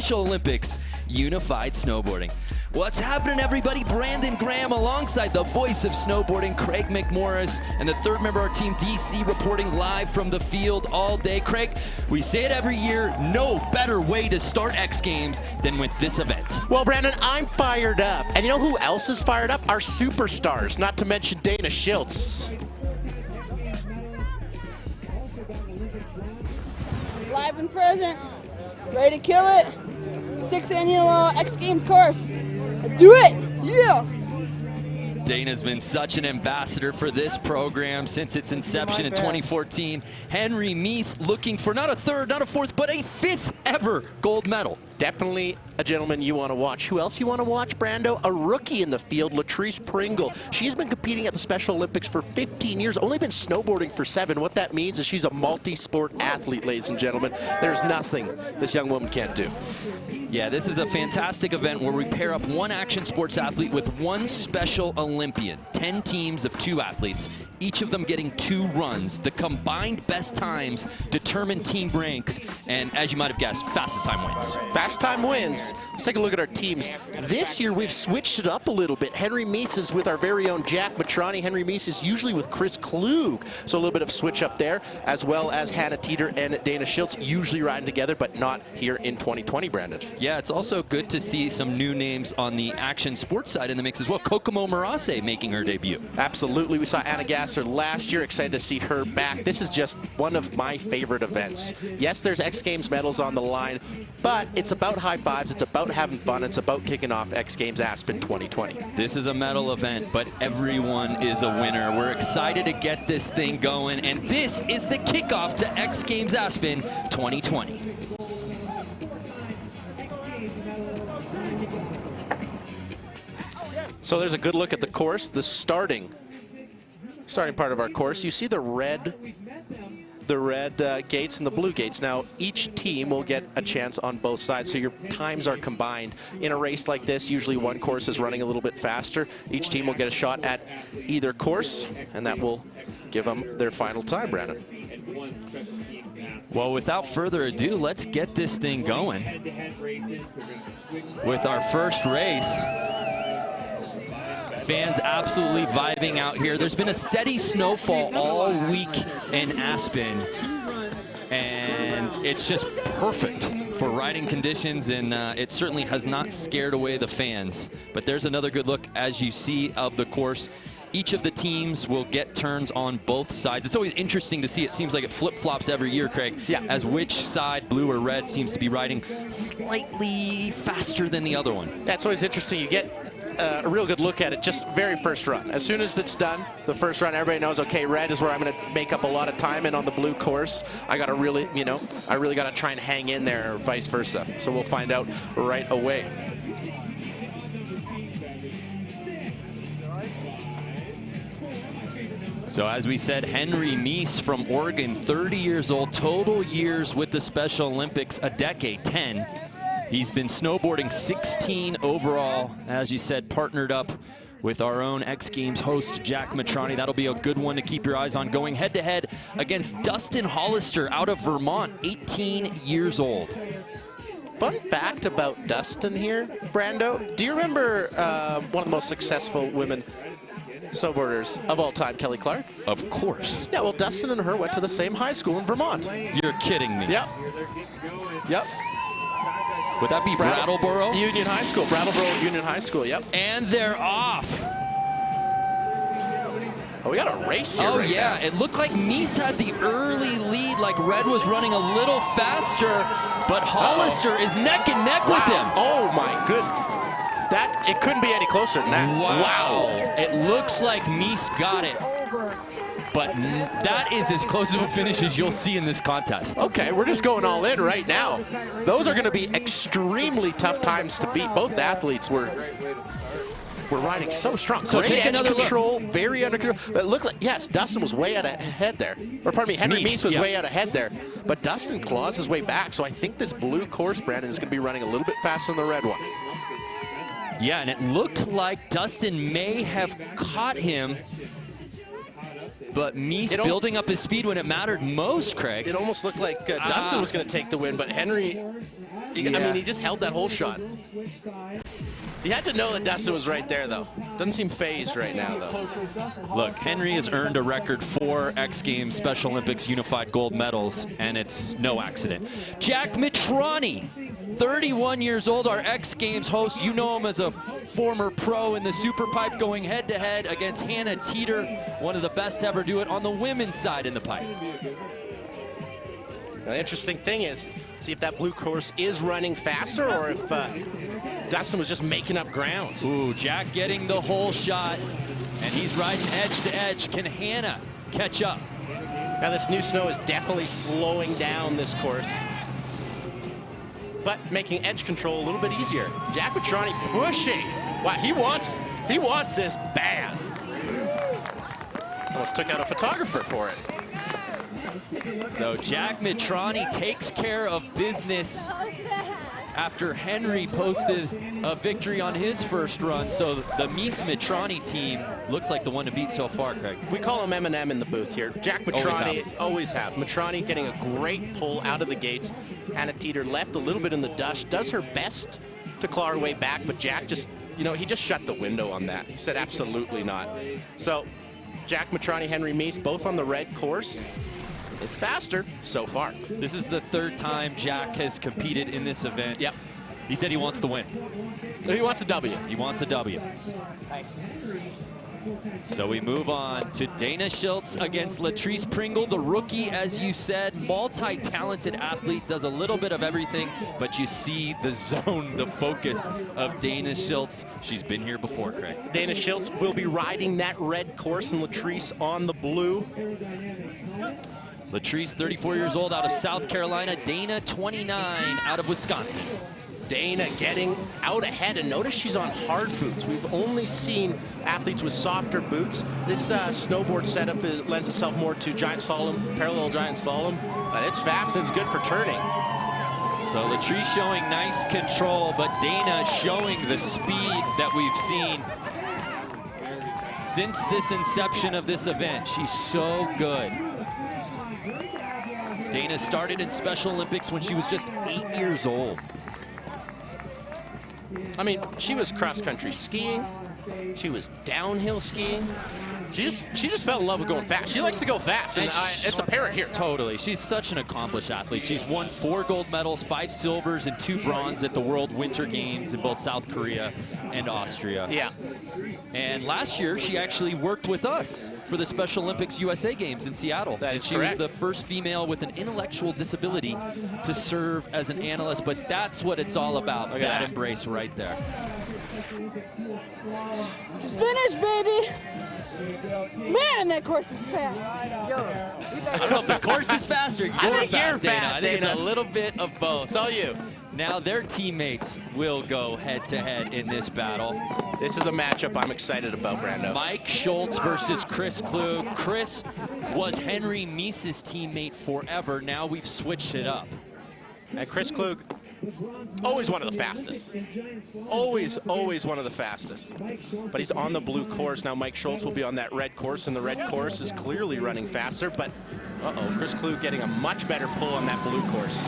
Special Olympics Unified Snowboarding. What's happening, everybody? Brandon Graham alongside the voice of snowboarding, Craig McMorris, and the third member of our team, DC, reporting live from the field all day. Craig, we say it every year, no better way to start X Games than with this event. Well, Brandon, I'm fired up. And you know who else is fired up? Our superstars, not to mention Dana Schiltz. Live and present, ready to kill it. 6th annual X Games course. Let's do it! Yeah! Dana's been such an ambassador for this program since its inception in 2014. Henry Meese looking for not a third, not a fourth, but a 5th ever gold medal. Definitely a gentleman you want to watch. Who else you want to watch, Brando? A rookie in the field, Latrice Pringle. She's been competing at the Special Olympics for 15 years, only been snowboarding for 7. What that means is she's a multi-sport athlete, ladies and gentlemen. There's nothing this young woman can't do. Yeah, this is a fantastic event where we pair up one action sports athlete with one Special Olympian. 10 teams of 2 athletes, each of them getting 2 runs. The combined best times determine team ranks, and as you might have guessed, fastest time wins. Fast time wins. Let's take a look at our teams. This year we've switched it up a little bit. Henry Meese is with our very own Jack Matrani. Henry Meese is usually with Chris Klug, so a little bit of switch up there, as well as Hannah Teeter and Dana Schiltz usually riding together, but not here in 2020, Brandon. Yeah, it's also good to see some new names on the action sports side in the mix as well. Kokomo Murase making her debut. Absolutely. We saw Anna Gasser last year. Excited to see her back. This is just one of my favorite events. Yes, there's X Games medals on the line, but it's about high fives. It's about having fun. It's about kicking off X Games Aspen 2020. This is a medal event, but everyone is a winner. We're excited to get this thing going, and this is the kickoff to X Games Aspen 2020. So there's a good look at the course, the starting part of our course. You see the red gates and the blue gates. Now, each team will get a chance on both sides, so your times are combined. In a race like this, usually one course is running a little bit faster. Each team will get a shot at either course, and that will give them their final time, Brandon. Well, without further ado, let's get this thing going with our first race. Fans absolutely vibing out here. There's been a steady snowfall all week in Aspen, and it's just perfect for riding conditions, and it certainly has not scared away the fans. But there's another good look, as you see, of the course. Each of the teams will get turns on both sides. It's always interesting to see. It seems like it flip-flops every year, Craig, as which side, blue or red, seems to be riding slightly faster than the other one. That's always interesting. You get a real good look at it just very first run. As soon as it's done, the first run, everybody knows, okay, red is where I'm going to make up a lot of time, and on the blue course, I got to really, I really got to try and hang in there, or vice versa. So we'll find out right away. So as we said, Henry Meese from Oregon, 30 years old, total years with the Special Olympics, a decade, 10. He's been snowboarding 16 overall, as you said, partnered up with our own X Games host, Jack Matrani. That'll be a good one to keep your eyes on, going head-to-head against Dustin Hollister out of Vermont, 18 years old. Fun fact about Dustin here, Brando. Do you remember one of the most successful women snowboarders of all time, Kelly Clark? Of course. Yeah, well, Dustin and her went to the same high school in Vermont. You're kidding me. Yep. Yep. Would that be Brattleboro? Union High School. Brattleboro Union High School, yep. And they're off. Oh, we got a race here. Oh, yeah. It looked like Meese had the early lead, like red was running a little faster, but Hollister is neck and neck with him. Oh, my goodness. It couldn't be any closer than that. Wow. It looks like Meese got it, but that is as close to a finish as you'll see in this contest. Okay, we're just going all in right now. Those are going to be extremely tough times to beat. Both athletes were riding so strong. So great take edge another control, very under control. It looked like, yes, Dustin was way out ahead there. Or pardon me, Henry Meese was way out ahead there. But Dustin claws his way back. So I think this blue course, Brandon, is going to be running a little bit faster than the red one. Yeah, and it looked like Dustin may have caught him But Meese building up his speed when it mattered most, Craig. It almost looked like Dustin was going to take the win, but Henry, I mean, he just held that whole shot. You had to know that Dustin was right there, though. Doesn't seem phased right now, though. Look, Henry has earned a record 4 X Games Special Olympics unified gold medals, and it's no accident. Jack Mitrani, 31 years old, our X Games host. You know him as a former pro in the SuperPipe, going head-to-head against Hannah Teeter, one of the best to ever do it on the women's side in the pipe. Now, the interesting thing is, see if that blue course is running faster or if Dustin was just making up ground. Ooh, Jack getting the whole shot, and he's riding edge to edge. Can Hannah catch up? Now, this new snow is definitely slowing down this course, but making edge control a little bit easier. Jack Mitrani pushing. Wow, he wants this bad. Almost took out a photographer for it. So Jack Mitrani takes care of business after Henry posted a victory on his first run. So the Meese Mitrani team looks like the one to beat so far, Craig. We call him M&M in the booth here. Jack Mitrani, always have. Mitrani getting a great pull out of the gates. Hannah Teeter left a little bit in the dust, does her best to claw her way back, but Jack just, you know, he just shut the window on that. He said absolutely not. So Jack Mitrani, Henry Meese, both on the red course. It's faster so far. This is the 3rd time Jack has competed in this event. Yep. He said he wants to win. He wants a W. He wants a W. Nice. So we move on to Dana Schultz against Latrice Pringle, the rookie, as you said, multi-talented athlete, does a little bit of everything, but you see the zone, the focus of Dana Schultz. She's been here before, Craig. Dana Schultz will be riding that red course and Latrice on the blue. Latrice, 34 years old, out of South Carolina. Dana, 29, out of Wisconsin. Dana getting out ahead, and notice she's on hard boots. We've only seen athletes with softer boots. This snowboard setup lends itself more to giant slalom, parallel giant slalom, but it's fast and it's good for turning. So Latrice showing nice control, but Dana showing the speed that we've seen since this inception of this event. She's so good. Dana started in Special Olympics when she was just 8 years old. I mean, she was cross-country skiing. She was downhill skiing. She just fell in love with going fast. She likes to go fast, and it's apparent here. Totally. She's such an accomplished athlete. She's won 4 gold medals, 5 silvers, and 2 bronze at the World Winter Games in both South Korea and Austria. Yeah. And last year, she actually worked with us for the Special Olympics USA Games in Seattle. That is she correct. was the first female with an intellectual disability to serve as an analyst, but that's what it's all about, that embrace right there. Just finished, baby. Man, that course is fast. I don't know if the course is faster. You're think you're fast, Dana. fast, I think it's a Dana. little bit of both. It's all you. Now their teammates will go head-to-head in this battle. This is a matchup I'm excited about, Brando. Mike Schultz versus Chris Klug. Chris was Henry Meese's teammate forever. Now we've switched it up. And Chris Klug, always one of the fastest. Always one of the fastest. But he's on the blue course. Now Mike Schultz will be on that red course, and the red course is clearly running faster, but Chris Klug getting a much better pull on that blue course.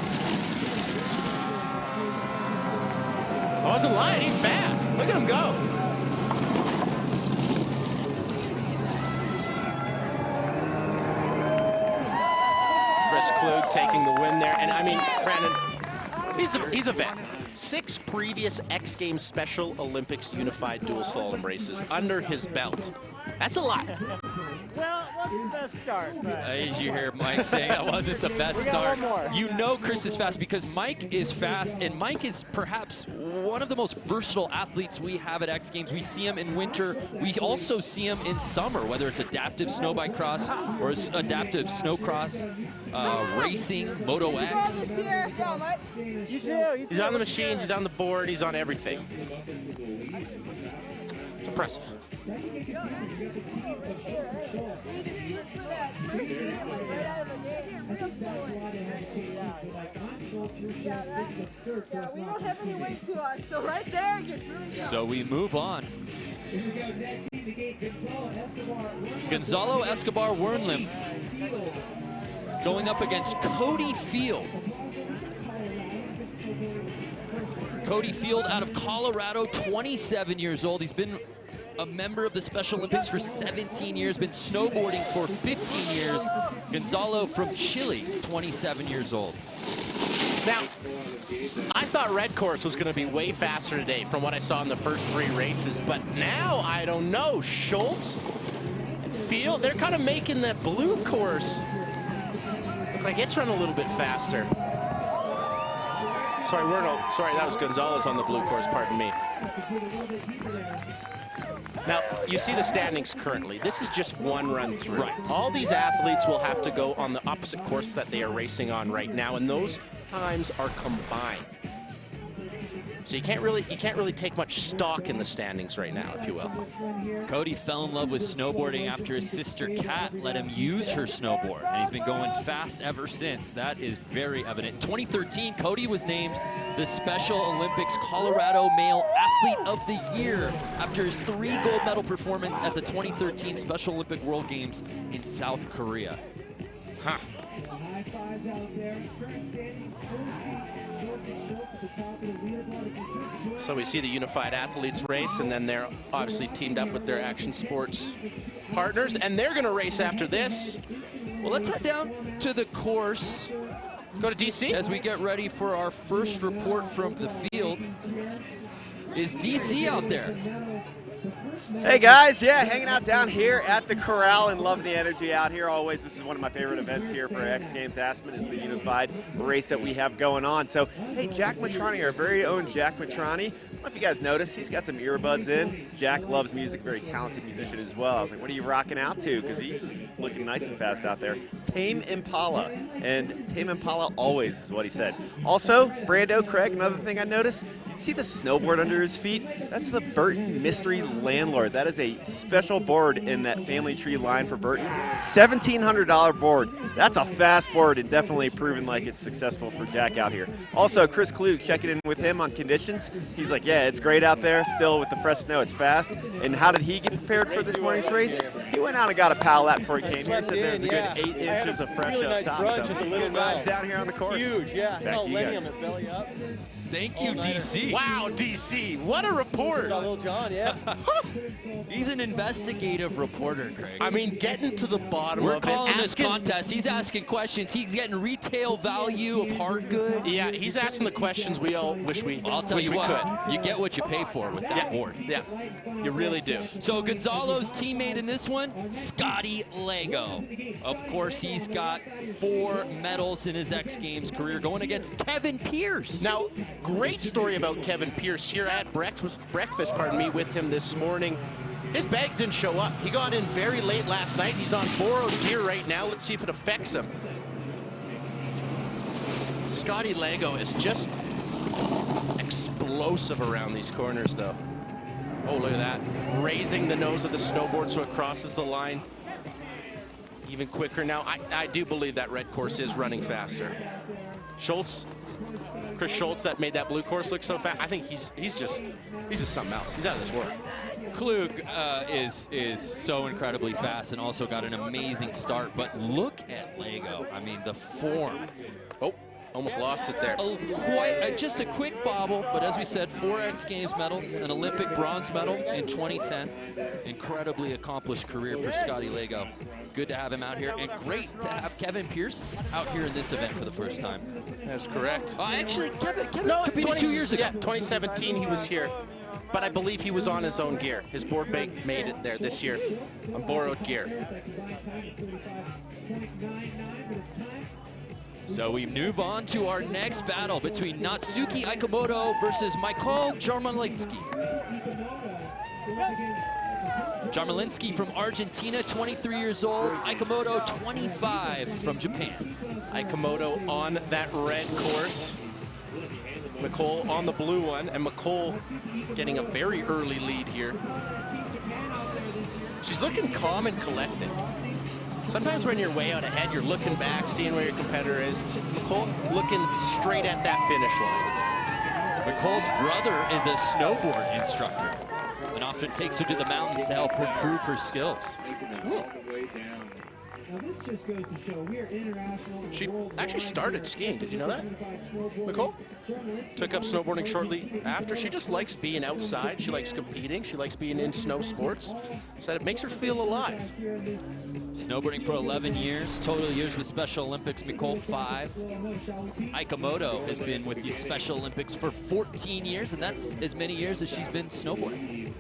I wasn't lying, he's fast. Look at him go. Chris Klug taking the win there. And I mean, Brandon, he's a vet. 6 previous X Games Special Olympics Unified Dual Slalom races under his belt. That's a lot. Well, it wasn't the best start. But As you hear Mike saying, that wasn't the best start. one more. You know Chris is fast because Mike is fast, and Mike is perhaps one of the most versatile athletes we have at X Games. We see him in winter. We also see him in summer, whether it's adaptive snow bike cross or adaptive snow cross, racing, Moto X. you too. He's on the machines, he's on the board, he's on everything. It's impressive. Yeah, we don't have any weight to us, so right there it gets really good. So we move on. Gonzalo Escobar Wernlim going up against Cody Field. Cody Field out of Colorado, 27 years old. He's been a member of the Special Olympics for 17 years, been snowboarding for 15 years. Gonzalo from Chile, 27 years old. Now, I thought red course was going to be way faster today from what I saw in the first 3 races, but now I don't know. Schultz and Field, they're kind of making that blue course look like it's running a little bit faster. Sorry, that was Gonzalez on the blue course, pardon me. Now, you see the standings currently. This is just one run through. Right. All these athletes will have to go on the opposite course that they are racing on right now, and those times are combined. So you can't really take much stock in the standings right now, if you will. Cody fell in love with snowboarding after his sister Kat let him use her snowboard, and he's been going fast ever since. That is very evident. 2013, Cody was named the Special Olympics Colorado Male Athlete of the Year after his 3 gold medal performance at the 2013 Special Olympic World Games in South Korea. Huh. So we see the unified athletes race, and then they're obviously teamed up with their action sports partners, and they're going to race after this. Well, let's head down to the course. Go to DC. As we get ready for our first report from the field. Is DC out there? Hey guys, yeah, hanging out down here at the Corral and love the energy out here always. This is one of my favorite events here for X Games Aspen, is the unified race that we have going on. So, hey, Jack Matrani, our very own Jack Matrani. I don't know if you guys noticed, he's got some earbuds in. Jack loves music, very talented musician as well. I was like, what are you rocking out to? Because he's looking nice and fast out there. Tame Impala, and Tame Impala always is what he said. Also, Brando Craig, another thing I noticed, you see the snowboard under his feet? That's the Burton Mystery Landlord. That is a special board in that family tree line for Burton. $1,700 board. That's a fast board, and definitely proven like it's successful for Jack out here. Also, Chris Klug checking in with him on conditions. He's like, yeah, it's great out there. Still with the fresh snow, it's fast. And how did he get prepared for this morning's race? He went out and got a power lap before he came here. Said there's a good 8 inches of fresh up top. So good vibes down here on the course. Huge, yeah. Back Saw to you Lenny guys. on the belly up. Thank you, DC. Wow, DC, what a report. Saw Little John, yeah. He's an investigative reporter, Craig. I mean, getting to the bottom We're of calling it. this contest. He's asking questions. He's getting retail value of hard goods. Yeah, he's asking the questions we all wish we I'll tell you we what, could. you get what you pay for with that Yeah, board. yeah, you really do. So Gonzalo's teammate in this one, Scotty Lego. Of course, he's got 4 medals in his X Games career, going against Kevin Pierce. Now, great story about Kevin Pierce here at breakfast, with him this morning. His bags didn't show up. He got in very late last night. He's on borrowed gear right now. Let's see if it affects him. Scotty Lego is just explosive around these corners, though. Oh, look at that. Raising the nose of the snowboard so it crosses the line even quicker. Now, I do believe that red course is running faster. Chris Schultz, that made that blue course look so fast. I think he's just something else. He's out of this world. Klug is so incredibly fast and also got an amazing start. But look at Lego. I mean, the form. Oh, almost lost it there. Just a quick bobble, but as we said, 4 X Games medals, an Olympic bronze medal in 2010. Incredibly accomplished career for Scotty Lego. Good to have him out here, and great to have Kevin Pierce out here in this event for the first time. That's correct. Actually, Kevin No, competed 2 years ago. Yeah, 2017 he was here, but I believe he was on his own gear. His board bag made it there this year on borrowed gear. So we move on to our next battle between Natsuki Ikemoto versus Michael Jarmolinsky. Jarmolinsky from Argentina, 23 years old. Ikemoto, 25, from Japan. Ikemoto on that red course. McCole on the blue one, and McCole getting a very early lead here. She's looking calm and collected. Sometimes when you're way out ahead, you're looking back, seeing where your competitor is. McCole looking straight at that finish line. McCole's brother is a snowboard instructor. and often takes her to the mountains to help improve her skills. She actually started skiing. Did you know that, Nicole? Took up snowboarding shortly after. She just likes being outside. She likes competing. She likes being in snow sports. Said it makes her feel alive. Snowboarding for 11 years, total years with Special Olympics, Nicole 5. Aikamoto has been with the Special Olympics for 14 years, and that's as many years as she's been snowboarding.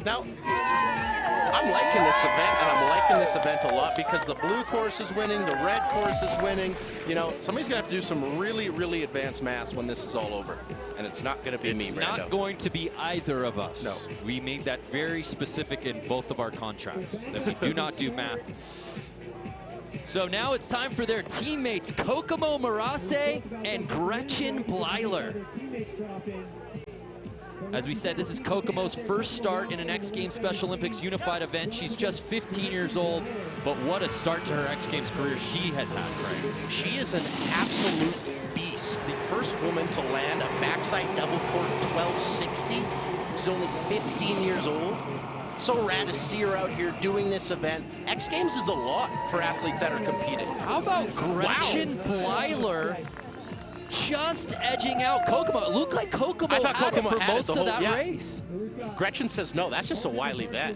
Now, I'm liking this event, and I'm liking this event a lot because the blue course is winning, the red course is winning. You know, somebody's going to have to do some really, really advanced maths when this is all over. And it's not going to be me, Brando. It's not going to be either of us. No. We made that very specific in both of our contracts, that we do not do math. So now it's time for their teammates, Kokomo Marase and Gretchen Bleiler. As we said, this is Kokomo's first start in an X Games Special Olympics unified event. She's just 15 years old, but what a start to her X Games career she has had, Craig. She is an absolute beast. The first woman to land a backside double cork 1260. She's only 15 years old. So rad to see her out here doing this event. X Games is a lot for athletes that are competing. How about Gretchen Bleiler just edging out Kokomo? It looked like Kokomo had Kokomo it for had most the of whole, that yeah. race. Gretchen says, no, that's just a wily bet.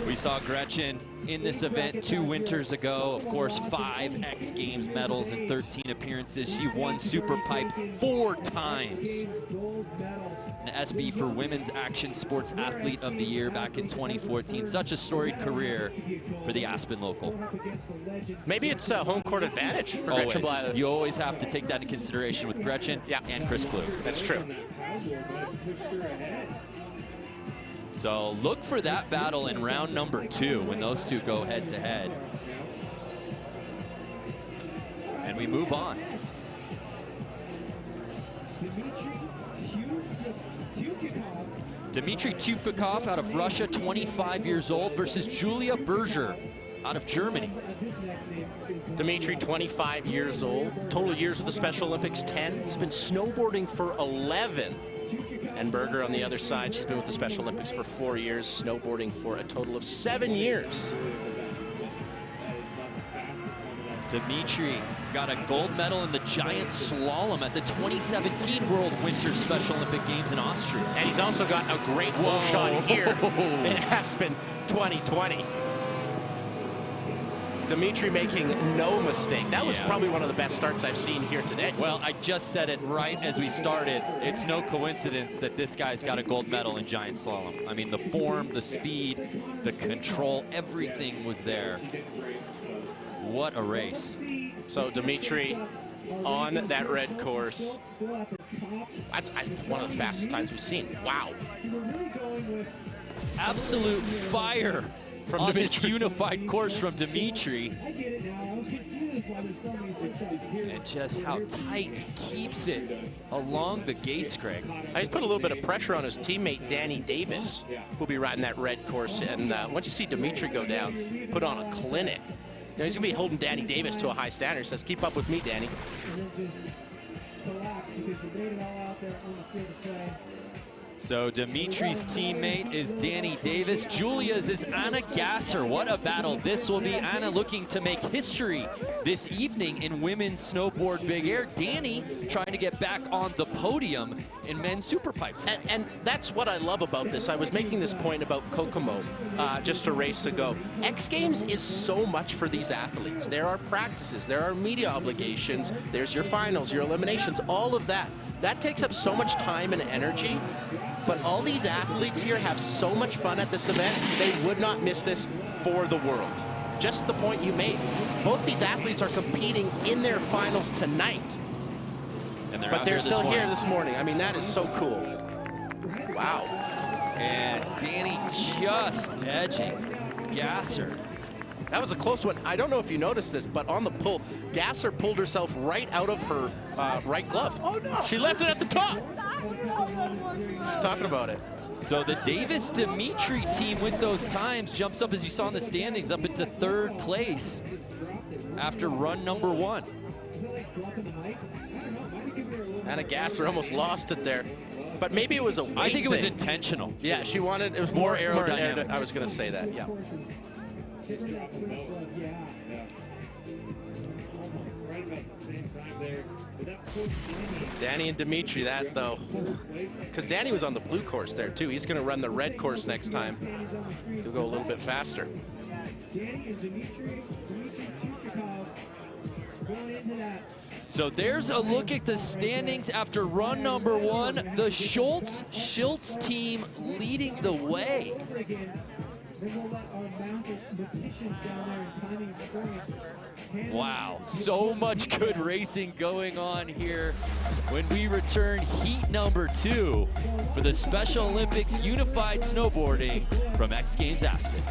We saw Gretchen in this event 2 winters ago. Of course, 5 X Games medals and 13 appearances. She won SuperPipe 4 times. An SB for Women's Action Sports Athlete of the Year back in 2014. Such a storied career for the Aspen local. Maybe it's a home court advantage for Gretchen Bleiler. You always have to take that into consideration with Gretchen and Chris Klug. That's true. So look for that battle in round number 2 when those two go head to head. And we move on. Dmitry Tufakov out of Russia, 25 years old, versus Julia Berger out of Germany. Dmitry, 25 years old. Total years with the Special Olympics, 10. He's been snowboarding for 11. And Berger on the other side, she's been with the Special Olympics for 4 years, snowboarding for a total of 7 years. Dmitry got a gold medal in the giant slalom at the 2017 World Winter Special Olympic Games in Austria. And he's also got a great wall shot here in Aspen 2020. Dmitry making no mistake. That was probably one of the best starts I've seen here today. Well, I just said it right as we started. It's no coincidence that this guy's got a gold medal in giant slalom. I mean, the form, the speed, the control, everything was there. What a race. So Dmitry on that red course. That's one of the fastest times we've seen. Wow. Absolute fire from on this unified course from Dmitry. And just how tight he keeps it along the gates, Craig. He's put a little bit of pressure on his teammate, Danny Davis, who'll be riding that red course. And once you see Dmitry go down, put on a clinic. Now he's going to be holding Danny Davis to a high standard. He says, keep up with me, Danny. So Dmitry's teammate is Danny Davis. Julia's is Anna Gasser. What a battle this will be. Anna looking to make history this evening in women's snowboard big air. Danny trying to get back on the podium in men's SuperPipe tonight. And that's what I love about this. I was making this point about Kokomo just a race ago. X Games is so much for these athletes. There are practices, there are media obligations, there's your finals, your eliminations, all of that. That takes up so much time and energy. But all these athletes here have so much fun at this event, they would not miss this for the world. Just the point you made. Both these athletes are competing in their finals tonight. But they're still here this morning. I mean, that is so cool. Wow. And Danny just edging Gasser. That was a close one. I don't know if you noticed this, but on the pull, Gasser pulled herself right out of her right glove. Oh, no. She left it at the top. She's talking about it. So the Davis-Dimitri team with those times jumps up, as you saw in the standings, up into 3rd place after run number 1. Anna Gasser almost lost it there. But maybe it was a weight I think it was thing. intentional. Yeah, she wanted, it was more aerodynamic. I was going to say that, yeah. Danny and Dimitri, that though. Because Danny was on the blue course there too. He's going to run the red course next time. He'll go a little bit faster. So there's a look at the standings after run number 1. The Schultz team leading the way. Wow, so much good racing going on here when we return heat number 2 for the Special Olympics Unified Snowboarding from X Games Aspen.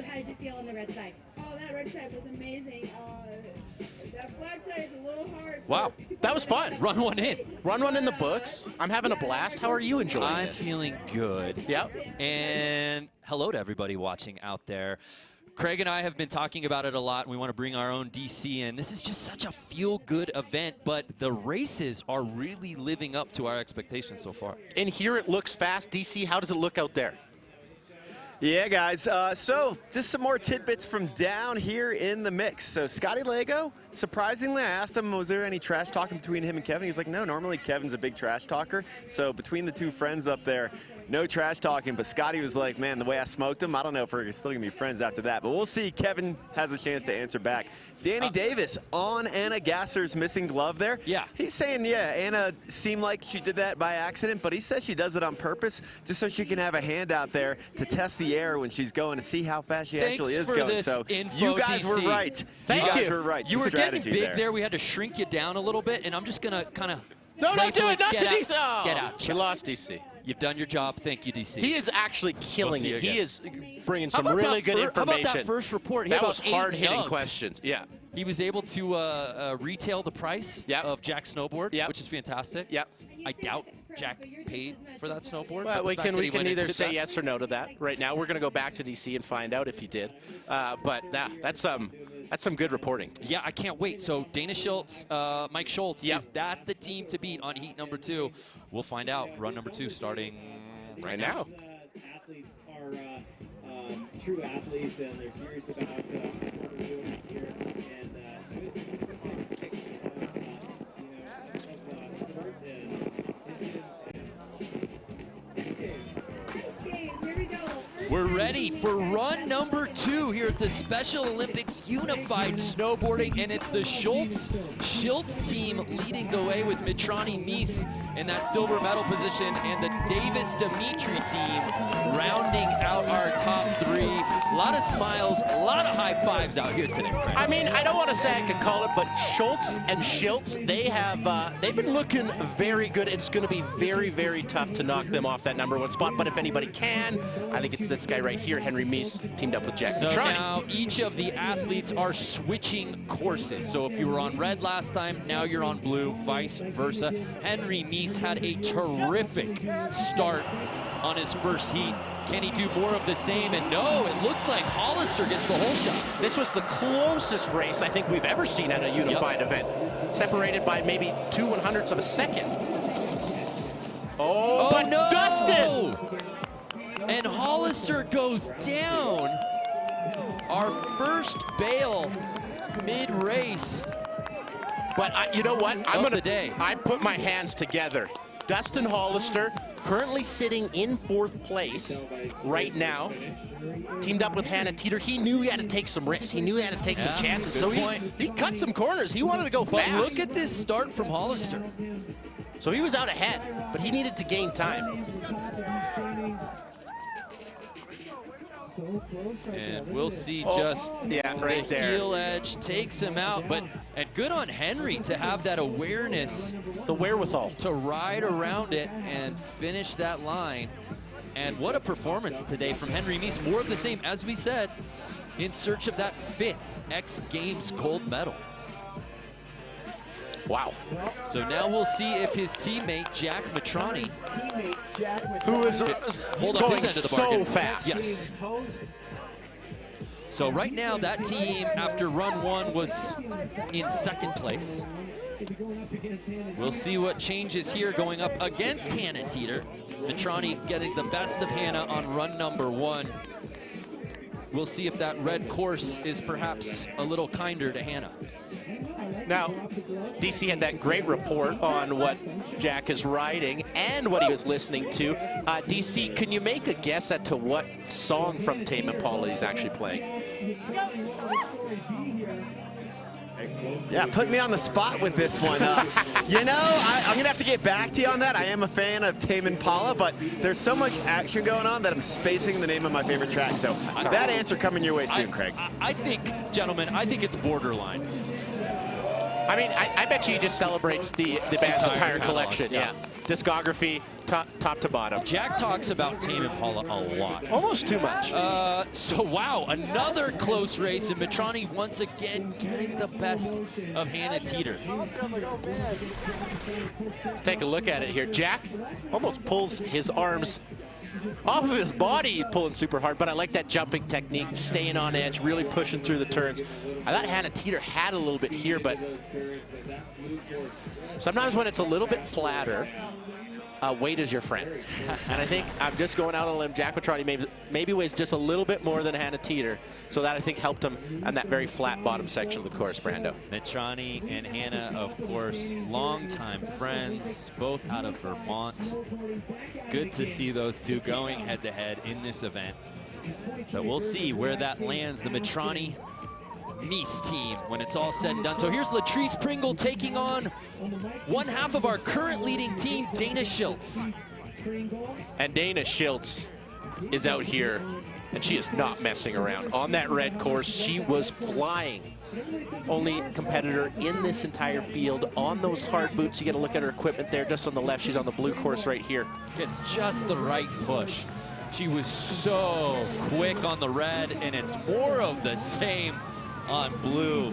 How did you feel on the red side? Oh, that red side was amazing. That flat side is a little hard. Wow, that was fun. Run one in. Run one in the books. I'm having a blast. How are you enjoying I'm this? feeling good. Yep. And hello to everybody watching out there. Craig and I have been talking about it a lot, and we want to bring our own DC in. This is just such a feel-good event, but the races are really living up to our expectations so far. In here it looks fast. DC, how does it look out there? Yeah, guys, so just some more tidbits from down here in the mix. So Scotty Lego, surprisingly, I asked him, was there any trash talking between him and Kevin? He's like, no, normally Kevin's a big trash talker. So between the two friends up there, no trash talking, but Scotty was like, man, the way I smoked him, I don't know if we're still gonna be friends after that, but we'll see. Kevin has a chance to answer back. Danny Davis on Anna Gasser's missing glove there. Yeah. He's saying, yeah, Anna seemed like she did that by accident, but he says she does it on purpose just so she can have a hand out there to test the air when she's going to see how fast she actually is going. So you guys were right. Thank you. you. Guys were right. You Some were getting strategy big there. We had to shrink you down a little bit, and I'm just going to kind of... No, don't do it. Not to DC. Oh, get out. We lost DC. You've done your job. Thank you, DC. He is actually killing it. He is bringing some How about really that good information. How about that first report? He That had was about 8 hard-hitting nugs. questions. Yeah. He was able to retail the price of Jack's snowboard, which is fantastic. Yep. I doubt Jack paid for that snowboard. Well, we can either say that. yes or no to that. Right now, we're going to go back to DC and find out if he did. But that's some good reporting. Yeah, I can't wait. So Dana Schultz, Mike Schultz, is that the team to beat on heat number 2? We'll find out. Run number 2 starting right now. Athletes are true athletes, and they're serious about what they're doing here. And so it's super fun mix, of sport and competition. Okay, here we go. We're ready for run number 2 here at the Special Olympics Unified Snowboarding, and it's the Schultz team leading the way with Mitrani Mies in that silver medal position, and the Davis-Dimitri team rounding out our top 3. A lot of smiles, a lot of high fives out here today, Craig. I mean, I don't want to say I could call it, but Schultz and Schultz, they've been looking very good. It's going to be very, very tough to knock them off that #1 spot, but if anybody can, I think it's this guy right here, Henry Mies, teamed up with Jack So Mitrani. now each of the athletes are switching courses. So if you were on red last time, now you're on blue, vice versa. Henry Mies had a terrific start on his first heat. Can he do more of the same? And no, it looks like Hollister gets the whole shot. This was the closest race I think we've ever seen at a unified event. Separated by maybe 2 100ths of a second. Oh, but no! Dustin! And Hollister goes down. Our first bail mid-race. But you know what? I put my hands together. Dustin Hollister, currently sitting in 4th place right now, teamed up with Hannah Teeter. He knew he had to take some risks. He knew he had to take some chances. So he cut some corners. He wanted to go fast. But look at this start from Hollister. So he was out ahead, but he needed to gain time. And we'll see just right the there. heel edge takes him out. But and good on Henry to have that awareness, the wherewithal to ride around it and finish that line. And what a performance today from Henry Meese. More of the same, as we said, in search of that 5th X Games gold medal. Wow. So now we'll see if his teammate, Jack Matrani, who is going his end of the bargain. so fast. Yes. So right now, that team, after run 1, was in 2nd place. We'll see what changes here going up against Hannah Teeter. Matrani getting the best of Hannah on run number 1. We'll see if that red course is perhaps a little kinder to Hannah. Now, DC had that great report on what Jack is riding and what he was listening to. DC, can you make a guess as to what song from Tame Impala he's actually playing? Yeah, put me on the spot with this one. You know, I'm going to have to get back to you on that. I am a fan of Tame Impala, but there's so much action going on that I'm spacing the name of my favorite track. So that answer coming your way soon, Craig. I think, gentlemen, I think it's borderline. I mean, I bet you he just celebrates the band's entire catalog, collection. Yeah. Discography, top to bottom. Jack talks about Tame Impala a lot. Almost too much. So, wow, another close race, and Matrani once again getting the best of Hannah Teeter. Let's take a look at it here. Jack almost pulls his arms off of his body, pulling super hard, but I like that jumping technique, staying on edge, really pushing through the turns. I thought Hannah Teeter had a little bit here, but sometimes when it's a little bit flatter, weight is your friend. And I think I'm just going out on a limb. Jack Matrani maybe weighs just a little bit more than Hannah Teeter, so that I think helped him on that very flat bottom section of the course, Brando. Matrani and Hannah, of course, longtime friends, both out of Vermont. Good to see those two going head-to-head in this event. But we'll see where that lands, the Matrani Meese team, when it's all said and done. So here's Latrice Pringle taking on one half of our current leading team, Dana Schiltz. And Dana Schiltz is out here, and she is not messing around. On that red course, she was flying. Only competitor in this entire field on those hard boots. You get a look at her equipment there, just on the left. She's on the blue course right here. It's just the right push. She was so quick on the red, and it's more of the same on blue.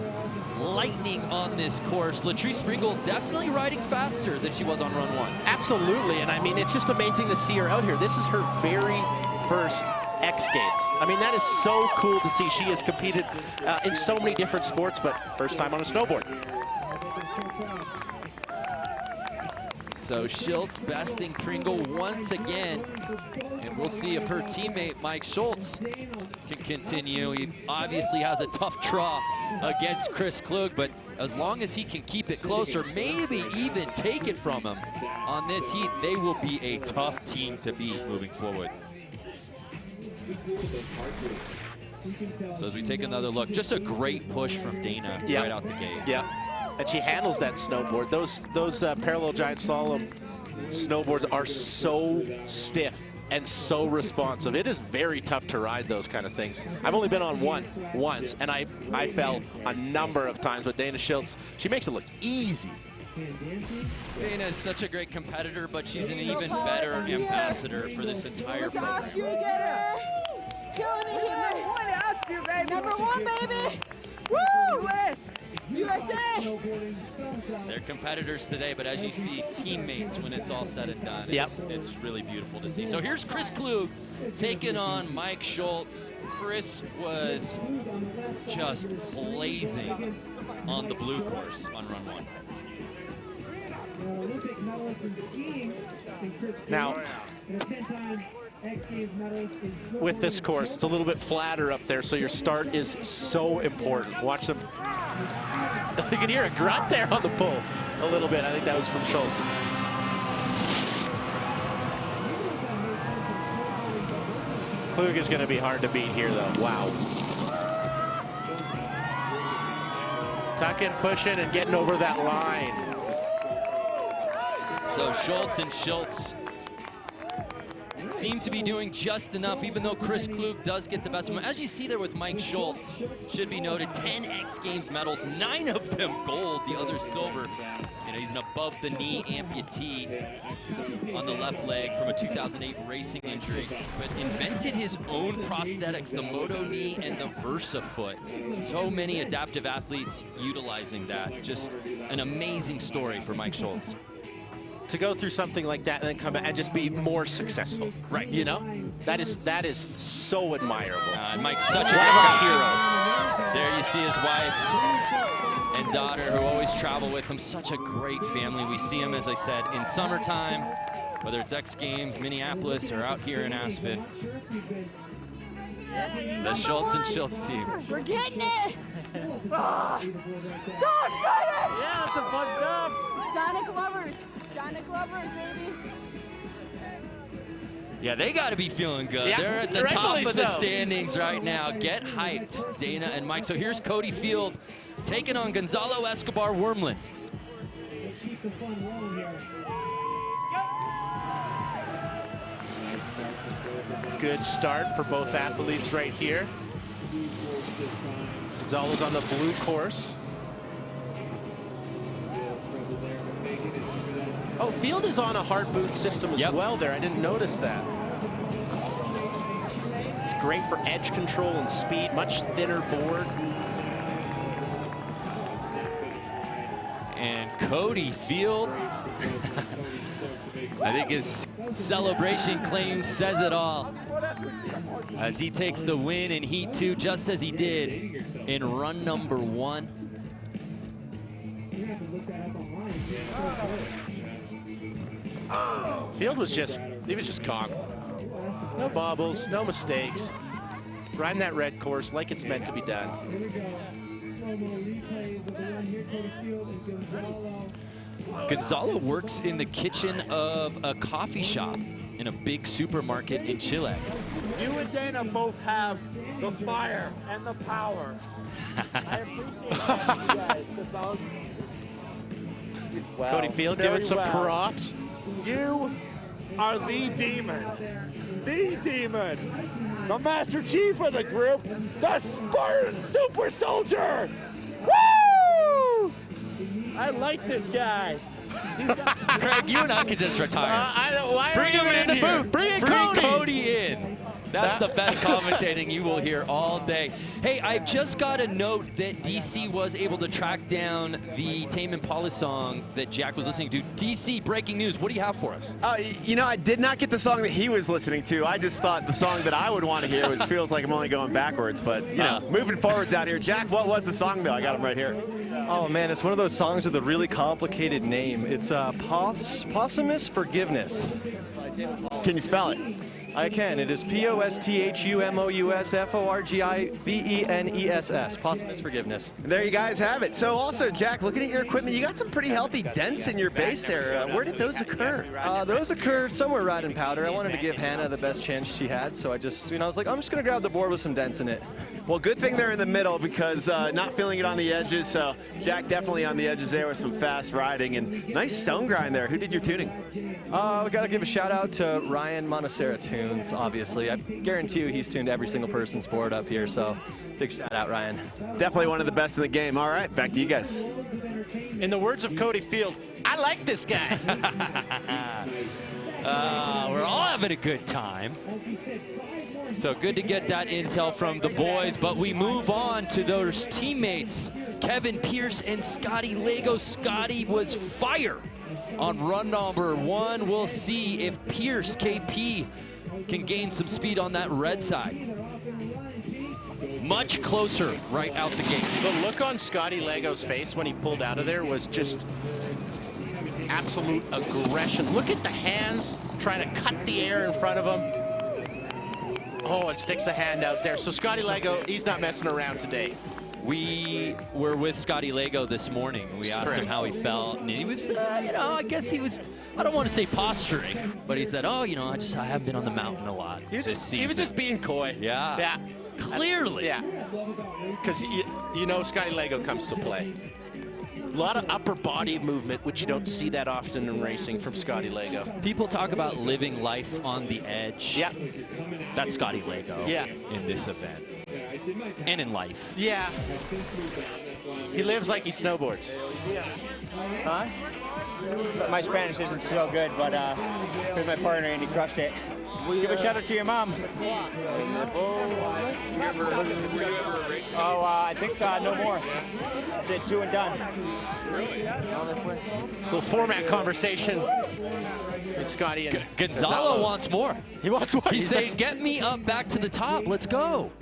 Lightning on this course. Latrice Pringle definitely riding faster than she was on run 1. Absolutely, and I mean, it's just amazing to see her out here. This is her very first X Games. I mean, that is so cool to see. She has competed in so many different sports, but first time on a snowboard. So Schiltz besting Pringle once again. And we'll see if her teammate Mike Schultz can continue. He obviously has a tough draw against Chris Klug, but as long as he can keep it close or maybe even take it from him on this heat, they will be a tough team to beat moving forward. So as we take another look, just a great push from Dana right out the gate. Yeah, and she handles that snowboard. Those parallel giant slalom snowboards are so stiff and so responsive. It is very tough to ride those kind of things. I've only been on one once, and I fell a number of times with Dana Schiltz. She makes it look easy. Dana is such a great competitor, but she's an even better ambassador for this entire program. Killing it here. Number 1, baby. Woo! West. USA! They're competitors today, but as you see, teammates when it's all said and done. It's really beautiful to see. So here's Chris Klug taking on Mike Schultz. Chris was just blazing on the blue course on run 1. Now, with this course, it's a little bit flatter up there, so your start is so important. Watch them. You can hear a grunt there on the pull a little bit. I think that was from Schultz. Klug is going to be hard to beat here, though. Wow. Tucking, pushing, and getting over that line. So Schultz and Schultz seem to be doing just enough, even though Chris Klug does get the best one. As you see there with Mike Schultz, should be noted, 10 X Games medals, 9 of them gold, the other silver. You know, he's an above-the-knee amputee on the left leg from a 2008 racing injury, but invented his own prosthetics, the Moto knee and the Versa foot. So many adaptive athletes utilizing that. Just an amazing story for Mike Schultz. To go through something like that and then come back and just be more successful. Right. You know? That is so admirable. And Mike's such one of our heroes. There you see his wife and daughter who always travel with him. Such a great family. We see him, as I said, in summertime, whether it's X Games, Minneapolis, or out here in Aspen. The Schultz and Schultz team. We're getting it! Ah, so excited! Yeah, that's some fun stuff. Donna Glovers. Donna Glovers, baby. Yeah, they got to be feeling good. Yeah, They're at the top of the so. standings right now. Get hyped, Dana and Mike. So here's Cody Field taking on Gonzalo Escobar Wormlin. Let's keep the fun rolling here. Good start for both athletes right here. Gonzalo's on the blue course. Oh, Field is on a hard boot system as well there. I didn't notice that. It's great for edge control and speed, much thinner board. And Cody Field, I think his celebration claim says it all, as he takes the win in Heat 2, just as he did in run number 1. Field was just, he was just calm. No bobbles, no mistakes. Riding that red course like it's meant to be done. Gonzalo works in the kitchen of a coffee shop in a big supermarket in Chile. You and Dana both have the fire and the power. I appreciate that, you guys. 'Cause I was... Well, Cody Field very giving some well. props. You are the demon. The demon. The Master Chief of the group. The Spartan Super Soldier. Woo! I like this guy. Craig, you and I could just retire. I don't, why Bring him in the here? booth. Bring Cody in. That's the best commentating you will hear all day. Hey, I've just got a note that DC was able to track down the Tame Impala song that Jack was listening to. DC, breaking news. What do you have for us? You know, I did not get the song that he was listening to. I just thought the song that I would want to hear was Feels Like I'm Only Going Backwards. But, you know, moving forwards out here. Jack, what was the song, though? I got him right here. Oh, man, it's one of those songs with a really complicated name. It's Posthumous Forgiveness. Can you spell it? I can. It is POSTHUMOUSFORGIVENESS. Posthumous Forgiveness. There you guys have it. So also, Jack, looking at your equipment, you got some pretty healthy dents in your base there. Where did those occur? Those occurred somewhere right in powder. I wanted to give Hannah the best chance she had, so I just, I was like, I'm just going to grab the board with some dents in it. Well, good thing they're in the middle because not feeling it on the edges. So Jack definitely on the edges there with some fast riding and nice stone grind there. Who did your tuning? We got to give a shout out to Ryan Monacera Tunes, obviously. I guarantee you he's tuned every single person's board up here, so big shout out, Ryan. Definitely one of the best in the game. All right, back to you guys. In the words of Cody Field, I like this guy. We're all having a good time. So good to get that intel from the boys, but we move on to those teammates, Kevin Pierce and Scotty Lego. Scotty was fire on run number 1. We'll see if Pierce, KP, can gain some speed on that red side. Much closer right out the gate. The look on Scotty Lego's face when he pulled out of there was just absolute aggression. Look at the hands trying to cut the air in front of him. Oh, it sticks the hand out there. So Scotty Lego, he's not messing around today. We were with Scotty Lego this morning. We asked him how he felt, and he was, you know, I guess he was, I don't want to say posturing, but he said, oh, you know, I haven't been on the mountain a lot this season. He was just being coy. Yeah. Yeah. Clearly. Yeah. Because you know Scotty Lego comes to play. A lot of upper body movement, which you don't see that often in racing from Scotty Lego. People talk about living life on the edge. Yeah. That's Scotty Lego Yeah. in this event. And in life. Yeah. He lives like he snowboards. Huh? My Spanish isn't so good, but here's my partner and he crushed it. Give a shout out to your mom. Oh, I think no more. Did 2 and done. Little format conversation. It's Scotty and Gonzalo wants more. He wants more. He's saying, get me up back to the top. Let's go.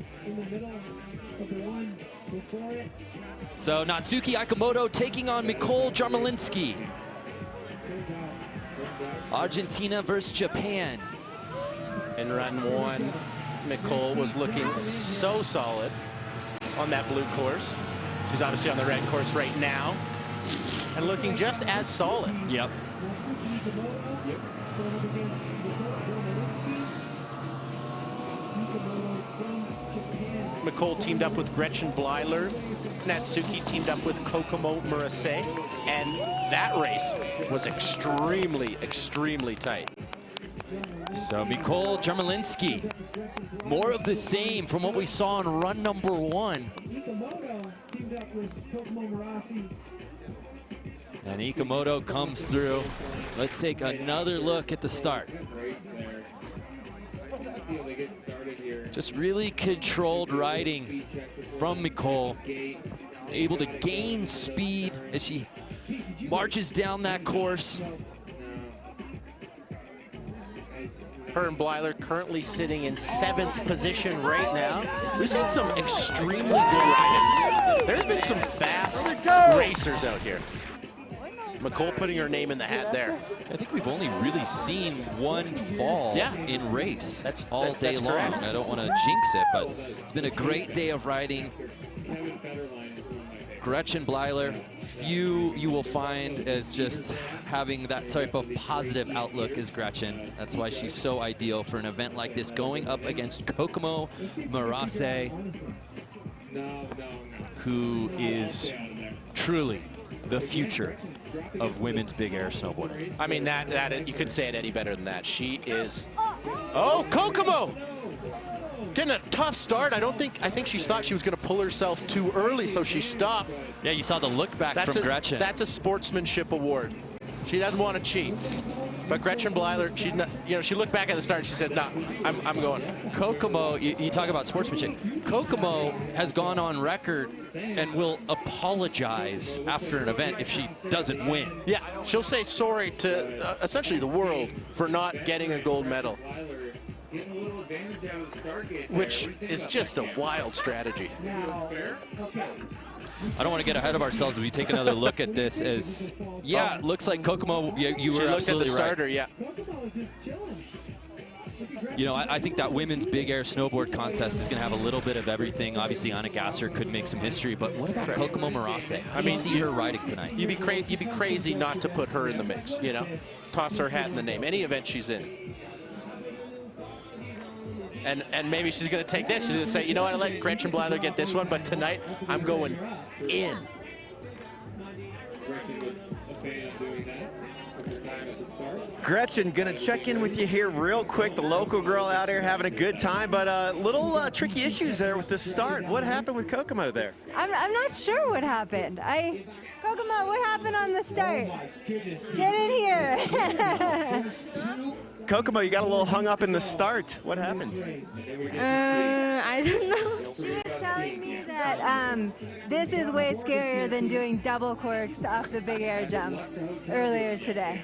So Natsuki Akamoto taking on Nicole Jarmolinski. Argentina versus Japan. In run 1, Nicole was looking so solid on that blue course. She's obviously on the red course right now and looking just as solid. Yep. Nicole teamed up with Gretchen Bleiler. Natsuki teamed up with Kokomo Murase. And that race was extremely, extremely tight. So Nicole Jarmolinski, more of the same from what we saw in run number 1. And Ikamoto comes through. Let's take another look at the start. Just really controlled riding from Nicole. Able to gain speed as she marches down that course. Her and Bleiler currently sitting in 7th position right now. We've seen some extremely good riding. There's been some fast racers out here. Nicole putting her name in the hat there. I think we've only really seen one fall in race. That's all day long. Correct. I don't want to jinx it, but it's been a great day of riding. Gretchen Bleiler, few you will find as just having that type of positive outlook as Gretchen. That's why she's so ideal for an event like this, going up against Kokomo Murase, who is truly the future of women's big air snowboarding. I mean, that you couldn't say it any better than that. She is. Oh, Kokomo! Getting a tough start. I think she thought she was going to pull herself too early, so she stopped. Yeah, you saw the look back from Gretchen. That's a sportsmanship award. She doesn't want to cheat. But Gretchen Bleiler, she's not, she looked back at the start and she said, "No, I'm going." Kokomo, you talk about sportsmanship. Kokomo has gone on record and will apologize after an event if she doesn't win. Yeah, she'll say sorry to essentially the world for not getting a gold medal, which is just a wild strategy. I don't want to get ahead of ourselves if we take another look at this as, it looks like Kokomo, you were looked at the absolutely starter, right. yeah. You know, I think that women's big air snowboard contest is going to have a little bit of everything. Obviously, Anna Gasser could make some history, but what about Kokomo Murase? How do you see her riding tonight? You'd be crazy not to put her in the mix, Toss her hat in the name, any event she's in. And maybe she's going to take this. She's going to say, you know what, I let Gretchen Bleiler get this one, but tonight I'm going in. Gretchen, gonna check in with you here real quick. The local girl out here having a good time, but little tricky issues there with the start. What happened with Kokomo there? I'm not sure what happened. Kokomo, what happened on the start? Get in here. Kokomo, you got a little hung up in the start. What happened? I don't know. She was telling me that this is way scarier than doing double corks off the big air jump earlier today.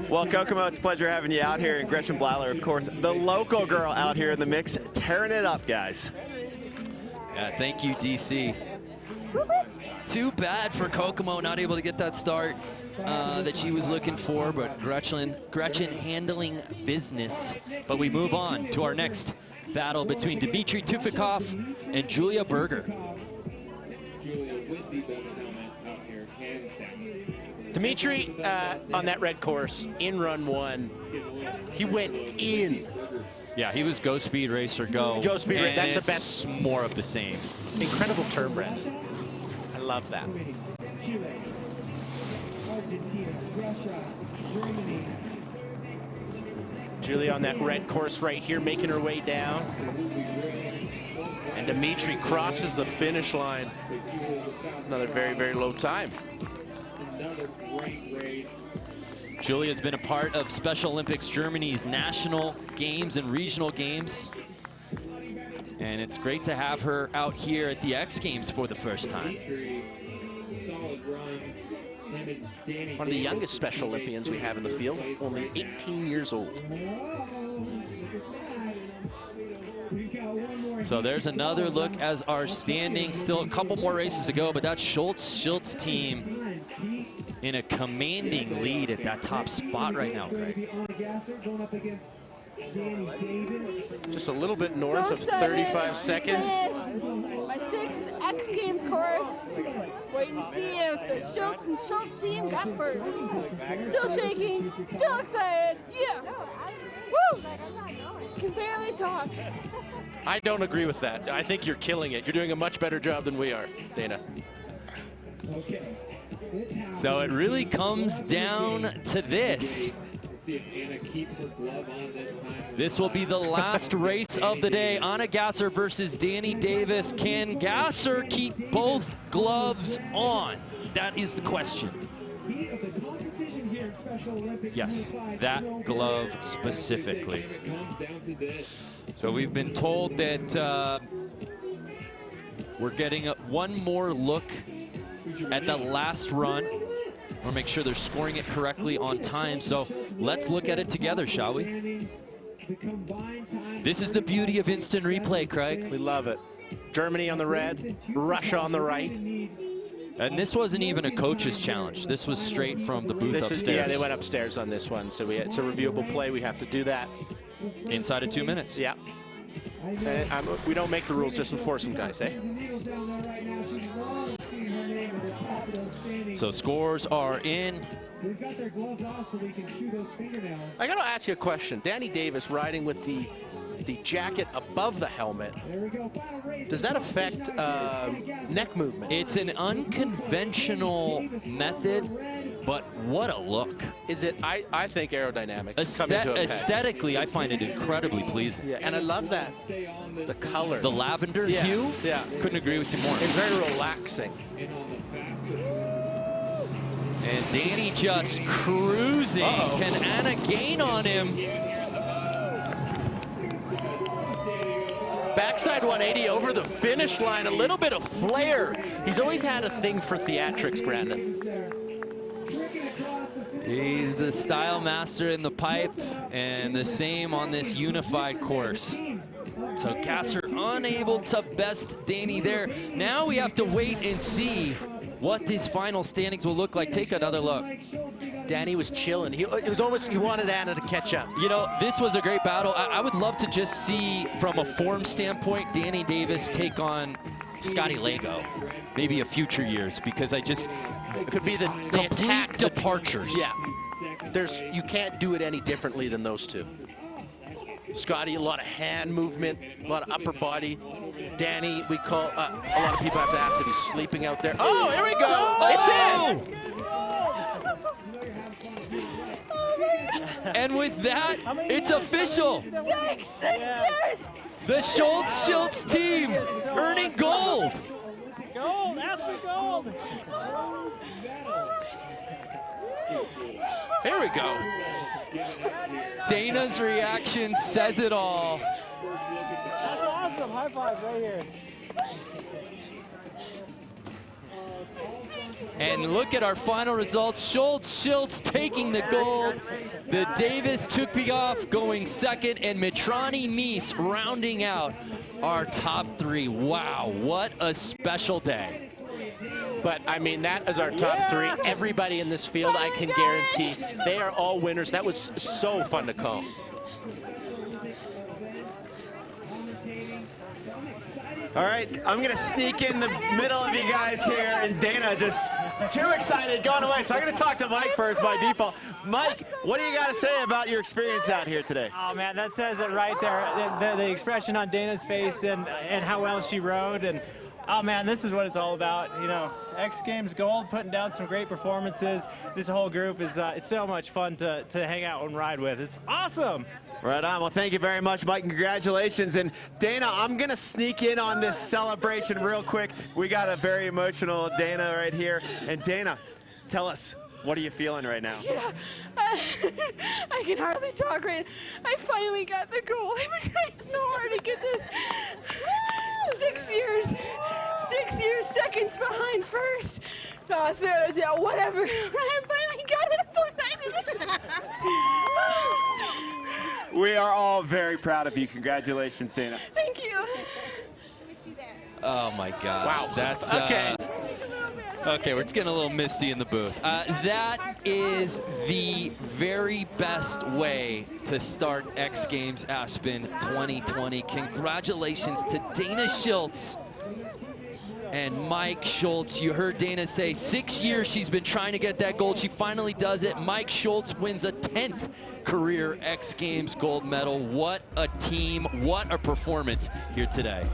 Well, Kokomo, it's a pleasure having you out here. And Gretchen Bleiler, of course, the local girl out here in the mix, tearing it up, guys. Yeah, thank you, DC. Too bad for Kokomo, not able to get that start that she was looking for, but Gretchen handling business. But we move on to our next battle between Dmitry Tufikov and Julia Berger. Dmitry, on that red course, in run 1, he went in. Yeah, he was go speed racer go. Go speed racer, that's the best. More of the same. Incredible turn, Brad. I love that. Julia on that red course right here, making her way down. And Dimitri crosses the finish line. Another very, very low time. Julia's been a part of Special Olympics Germany's national games and regional games. And it's great to have her out here at the X Games for the first time. One of the youngest Special Olympians we have in the field, only 18 years old. So there's another look as our standings. Still a couple more races to go, but that Schultz team in a commanding lead at that top spot right now, Greg. Just a little bit north of 35 seconds. My 6th X Games course. Waiting to see if the Schultz team got first. Still shaking, still excited. Yeah. Woo! Can barely talk. I don't agree with that. I think you're killing it. You're doing a much better job than we are, Dana. So it really comes down to this. This will be the last race of the day. Anna Gasser versus Danny Davis. Can Gasser keep both gloves on? That is the question. Yes, that glove specifically. So we've been told that we're getting one more look at the last run. We'll make sure they're scoring it correctly on time. So let's look at it together, shall we? This is the beauty of instant replay, Craig. We love it. Germany on the red, Russia on the right. And this wasn't even a coach's challenge. This was straight from the booth upstairs. Yeah, they went upstairs on this one. So it's a reviewable play. We have to do that. Inside of 2 minutes. Yeah. We don't make the rules, just enforce them, guys, eh? So scores are in. I got to ask you a question. Danny Davis riding with the jacket above the helmet. Does that affect neck movement? It's an unconventional method, but what a look. Is it? I think aerodynamics come into effect. Aesthetically, I find it incredibly pleasing. Yeah, and I love that. The color. The lavender hue? Yeah. Couldn't agree with you more. It's very relaxing. And Danny just cruising. Can Anna gain on him? Backside 180 over the finish line. A little bit of flair. He's always had a thing for theatrics, Brandon. He's the style master in the pipe, and the same on this unified course. So Gasser unable to best Danny there. Now we have to wait and see what these final standings will look like. Take another look. Danny was chilling. It was almost, he wanted Anna to catch up. You know, this was a great battle. I would love to just see, from a form standpoint, Danny Davis take on Scotty Lego, maybe a future years, because I just... It could be the complete departures. Yeah. You can't do it any differently than those two. Scotty, a lot of hand movement, a lot of upper body. Danny, we call, a lot of people have to ask if he's sleeping out there. Oh, here we go. It's in. And with that, it's official. Six years. The Schultz team earning gold. Gold, Aspen gold. Here we go. Dana's reaction says it all. That's awesome. High five right here. And look at our final results. Schultz taking the gold. The Davis took me off going second, and Mitrani Mies rounding out our top three. Wow, what a special day. But, I mean, that is our top three. Everybody in this field, I can guarantee, they are all winners. That was so fun to call. All right, I'm gonna sneak in the middle of you guys here, and Dana just too excited going away. So I'm gonna talk to Mike first by default. Mike, what do you got to say about your experience out here today? Oh man, that says it right there. The expression on Dana's face and how well she rode, and Oh man, this is what it's all about. You know, X Games Gold, putting down some great performances. This whole group is so much fun to hang out and ride with. It's awesome. Right on. Well, thank you very much, Mike. Congratulations. And Dana, I'm going to sneak in on this celebration real quick. We got a very emotional Dana right here. And Dana, tell us, what are you feeling right now? Yeah, I can hardly talk right now. I finally got the goal. I've been trying so hard to get this. 6 years, seconds behind first. Whatever. I finally got it. I'm so excited. We are all very proud of you. Congratulations, Dana. Thank you. Oh my gosh. Wow. That's okay. Okay, we're just getting a little misty in the booth. That is the very best way to start X Games Aspen 2020. Congratulations to Dana Schultz and Mike Schultz. You heard Dana say 6 years she's been trying to get that gold. She finally does it. Mike Schultz wins a 10th career X Games gold medal. What a team, what a performance here today.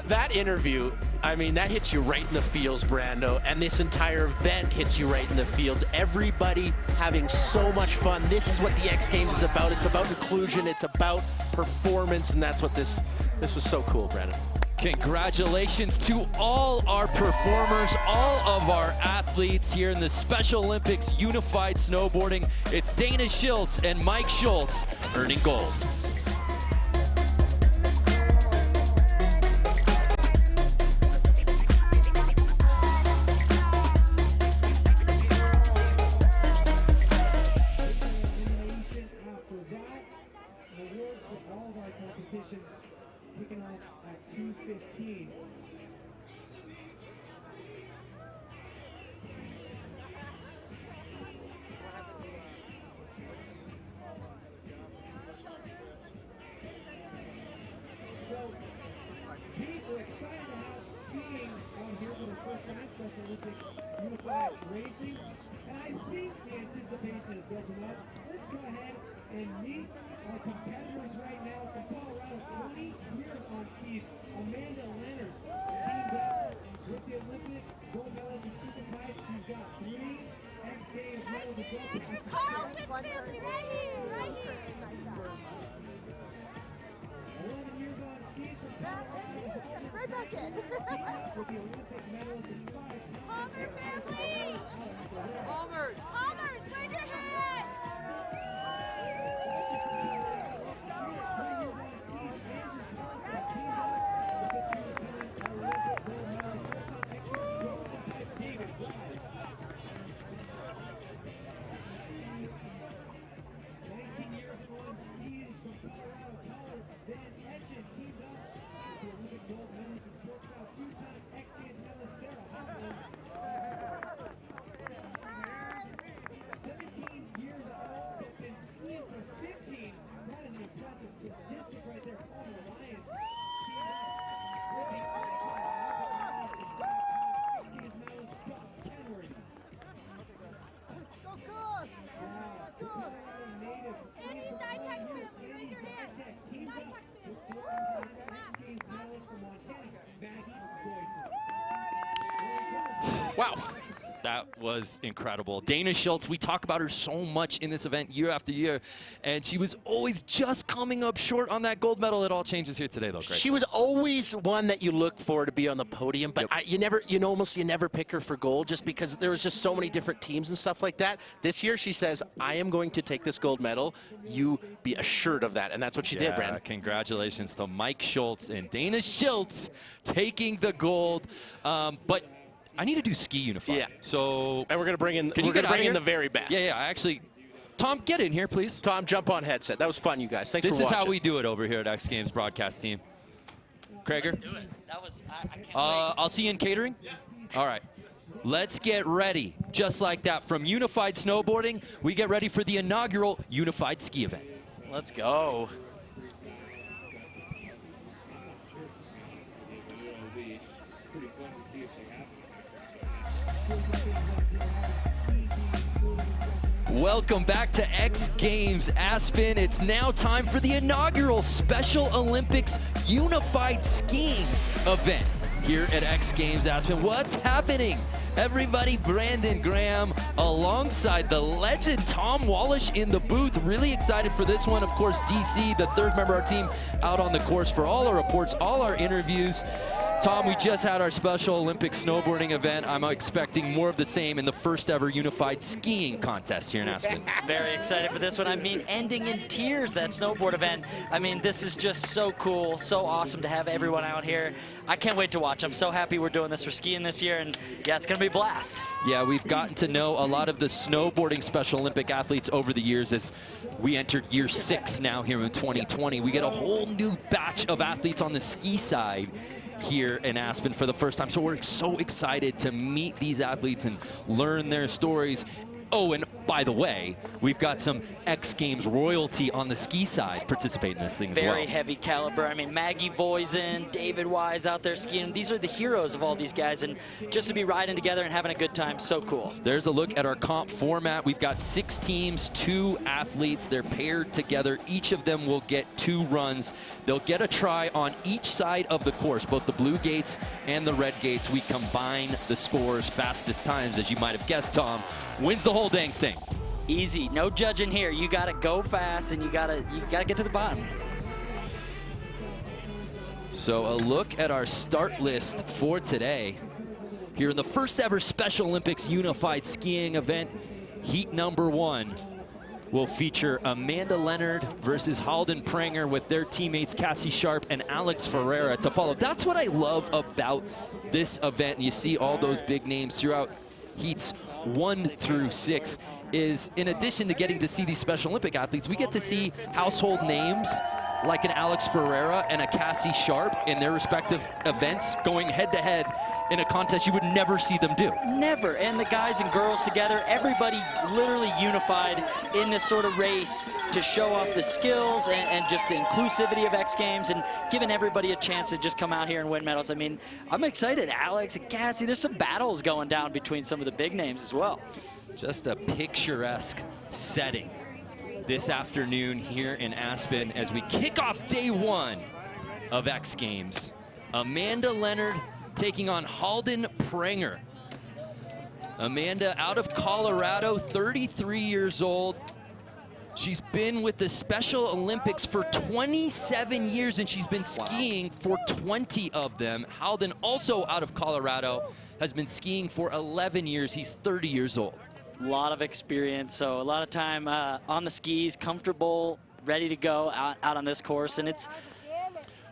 That interview, I mean, that hits you right in the feels, Brando, and this entire event hits you right in the fields. Everybody having so much fun. This is what the X Games is about. It's about inclusion, it's about performance, and that's what this was so cool, Brandon. Congratulations to all our performers, all of our athletes here in the Special Olympics Unified Snowboarding. It's Dana Schultz and Mike Schultz earning gold. Kicking off at 2:15. So, Pete, we're excited to have skiing on here for the first time, Special Olympics Unified Racing. And I think the anticipation is building up. Let's go ahead and meet our competitors right now from Colorado, 20 years on skis. Amanda Leonard teamed up with the Olympic gold medalist in SuperPipe. She's got 3 X Games medals as well. Family, right here, right here. 11 years on skis from Colorado. Right back in. Teamed up with the Olympic medalist in 5 Palmer family. Palmers, where's your head? Wow. That was incredible. Dana Schultz, we talk about her so much in this event year after year, and she was always just coming up short on that gold medal. It all changes here today, though, Greg. She was always one that you look for to be on the podium, but you never pick her for gold just because there was just so many different teams and stuff like that. This year, she says, I am going to take this gold medal. You be assured of that, and that's what she did, Brandon. Congratulations to Mike Schultz and Dana Schultz taking the gold. But I need to do ski unified. Yeah. So and we're gonna bring in the very best. Yeah. Actually, Tom, get in here, please. Tom, jump on headset. That was fun, you guys. Thanks for watching. This is how we do it over here at X Games broadcast team. Krager? Let's do it. That was, I can't wait. I'll see you in catering? Yeah. All right. Let's get ready. Just like that, from Unified Snowboarding, we get ready for the inaugural Unified Ski event. Let's go. Welcome back to X Games Aspen. It's now time for the inaugural Special Olympics Unified Skiing event. here at X Games Aspen. What's happening? Everybody, Brandon Graham alongside the legend Tom Wallish in the booth. Really excited for this one. Of course, DC, the third member of our team, out on the course for all our reports, all our interviews. Tom, we just had our Special Olympics snowboarding event. I'm expecting more of the same in the first ever unified skiing contest here in Aspen. Very excited for this one. I mean, ending in tears, that snowboard event. I mean, this is just so cool, so awesome to have everyone out here. I can't wait to watch. I'm so happy we're doing this for skiing this year, and yeah, it's gonna be a blast. Yeah, we've gotten to know a lot of the snowboarding Special Olympic athletes over the years as we entered year 6 now here in 2020. We get a whole new batch of athletes on the ski side here in Aspen for the first time. So we're so excited to meet these athletes and learn their stories. Oh, and by the way, we've got some X Games royalty on the ski side participating in this thing as well. Very heavy caliber. I mean, Maggie Voisin, David Wise out there skiing. These are the heroes of all these guys, and just to be riding together and having a good time, so cool. There's a look at our comp format. We've got 6 teams, 2 athletes. They're paired together. Each of them will get 2 runs. They'll get a try on each side of the course, both the blue gates and the red gates. We combine the scores. Fastest times, as you might have guessed, Tom, wins the whole dang thing. Easy, no judging here. You gotta go fast, and you gotta get to the bottom. So a look at our start list for today. Here in the first ever Special Olympics Unified Skiing event, heat number 1 will feature Amanda Leonard versus Halden Pranger with their teammates Cassie Sharp and Alex Ferreira to follow. That's what I love about this event. You see all those big names throughout heats 1 through 6. Is in addition to getting to see these Special Olympic athletes, we get to see household names like an Alex Ferreira and a Cassie Sharp in their respective events going head-to-head in a contest you would never see them do. Never. And the guys and girls together, everybody literally unified in this sort of race to show off the skills and just the inclusivity of X Games and giving everybody a chance to just come out here and win medals. I mean, I'm excited. Alex and Cassie, there's some battles going down between some of the big names as well. Just a picturesque setting this afternoon here in Aspen as we kick off day 1 of X Games. Amanda Leonard taking on Halden Pranger. Amanda out of Colorado, 33 years old. She's been with the Special Olympics for 27 years, and she's been skiing for 20 of them. Halden, also out of Colorado, has been skiing for 11 years. He's 30 years old. A lot of experience, so a lot of time on the skis, comfortable, ready to go out on this course, and it's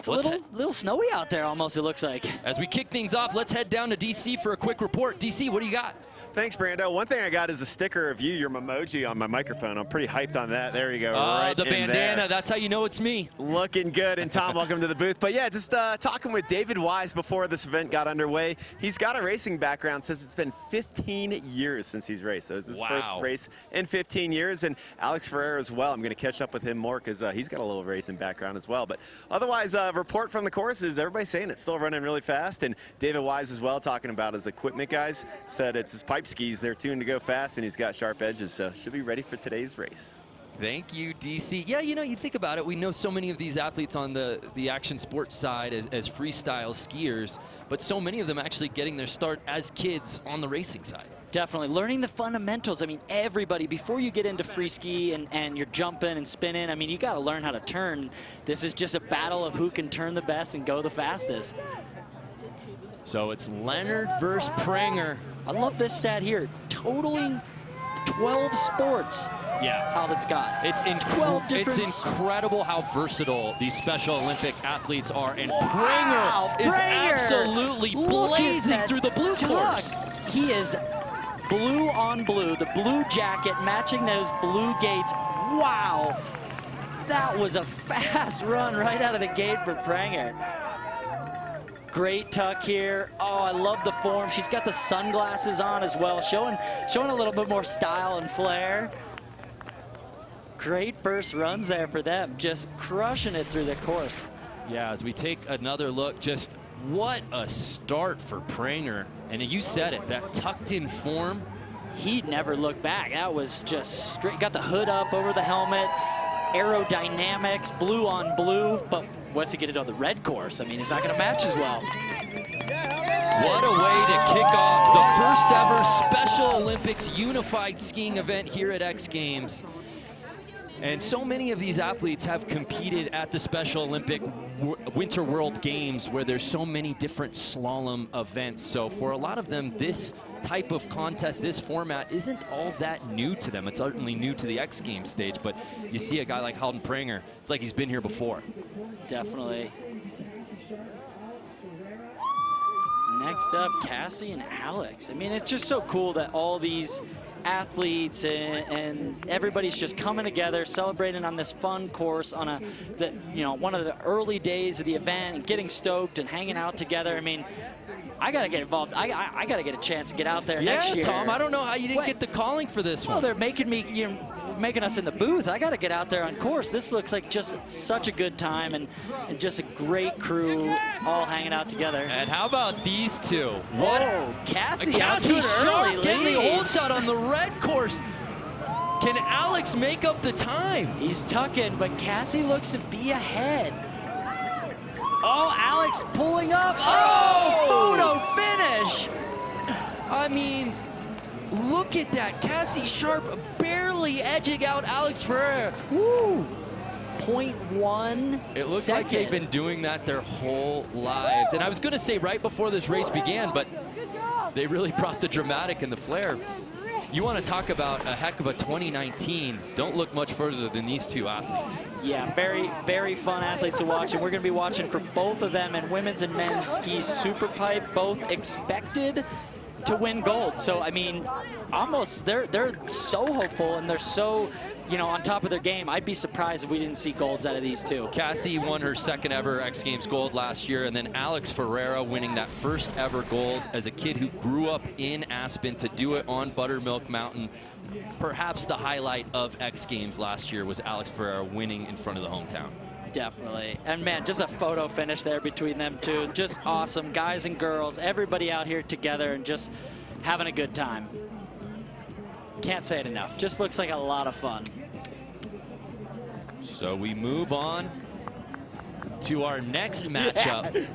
a little snowy out there almost, it looks like. As we kick things off, let's head down to DC for a quick report. DC, what do you got? Thanks, Brando. One thing I got is a sticker of you, your emoji on my microphone. I'm pretty hyped on that. There you go. Right the bandana. there. That's how you know it's me. Looking good. And Tom, welcome to the booth. But yeah, just talking with David Wise before this event got underway. He's got a racing background. Says it's been 15 years since he's raced. So it's his first race in 15 years. And Alex Ferreira as well. I'm going to catch up with him more because he's got a little racing background as well. But otherwise, report from the course is everybody's saying it's still running really fast. And David Wise as well, talking about his equipment, guys, said it's his pipe skis. They're tuned to go fast, and he's got sharp edges, so should be ready for today's race. Thank you, DC. Yeah, you know, you think about it, we know so many of these athletes on the action sports side as freestyle skiers, but so many of them actually getting their start as kids on the racing side. Definitely. Learning the fundamentals. I mean, everybody, before you get into free ski and you're jumping and spinning, I mean, you got to learn how to turn. This is just a battle of who can turn the best and go the fastest. So it's Leonard versus Pranger. I love this stat here. Totaling 12 sports. Yeah. Halden's got. It's 12 different. It's incredible how versatile these Special Olympic athletes are. And Pranger is absolutely blazing through the blue course. He is blue on blue, the blue jacket matching those blue gates. Wow. That was a fast run right out of the gate for Pranger. Great tuck here. Oh, I love the form. She's got the sunglasses on as well, showing a little bit more style and flair. Great first runs there for them, just crushing it through the course. Yeah, as we take another look, just what a start for Pranger. And you said it, that tucked in form. He'd never look back. That was just straight, got the hood up over the helmet, aerodynamics, blue on blue, but what's he going to do on the red course? I mean, he's not going to match as well. What a way to kick off the first ever Special Olympics unified skiing event here at X Games. And so many of these athletes have competed at the Special Olympic Winter World Games, where there's so many different slalom events. So for a lot of them, this type of contest, this format, isn't all that new to them. It's certainly new to the X Games stage, but you see a guy like Halden Pranger, it's like he's been here before. Definitely. Next up, Cassie and Alex. I mean, it's just so cool that all these athletes and everybody's just coming together, celebrating on this fun course on one of the early days of the event, and getting stoked and hanging out together. I mean, I gotta get involved. I gotta get a chance to get out there next year. Yeah, Tom, I don't know how you didn't get the calling for this one. Well, they're making me, making us in the booth. I gotta get out there on course. This looks like just such a good time and just a great crew all hanging out together. And how about these two? What? Whoa, Cassie Sharp getting the lead. hole shot on the red course. Can Alex make up the time? He's tucking, but Cassie looks to be ahead. Oh, Alex pulling up. Oh, photo finish. I mean, look at that. Cassie Sharp barely edging out Alex Ferreira. Woo. 0.1 It looks second. like they've been doing that their whole lives. And I was going to say right before this race began, but they really brought the dramatic and the flair. You want to talk about a heck of a 2019. Don't look much further than these two athletes. Yeah, very, very fun athletes to watch, and we're going to be watching for both of them in women's and men's ski SuperPipe, both expected to win gold. So, I mean, almost, they're so hopeful, and they're so, on top of their game. I'd be surprised if we didn't see golds out of these two. Cassie won her second ever X Games gold last year, and then Alex Ferreira winning that first ever gold as a kid who grew up in Aspen to do it on Buttermilk Mountain. Perhaps the highlight of X Games last year was Alex Ferreira winning in front of the hometown. Definitely. And man, just a photo finish there between them two. Just awesome. Guys and girls, everybody out here together and just having a good time. Can't say it enough. Just looks like a lot of fun. So we move on to our next matchup.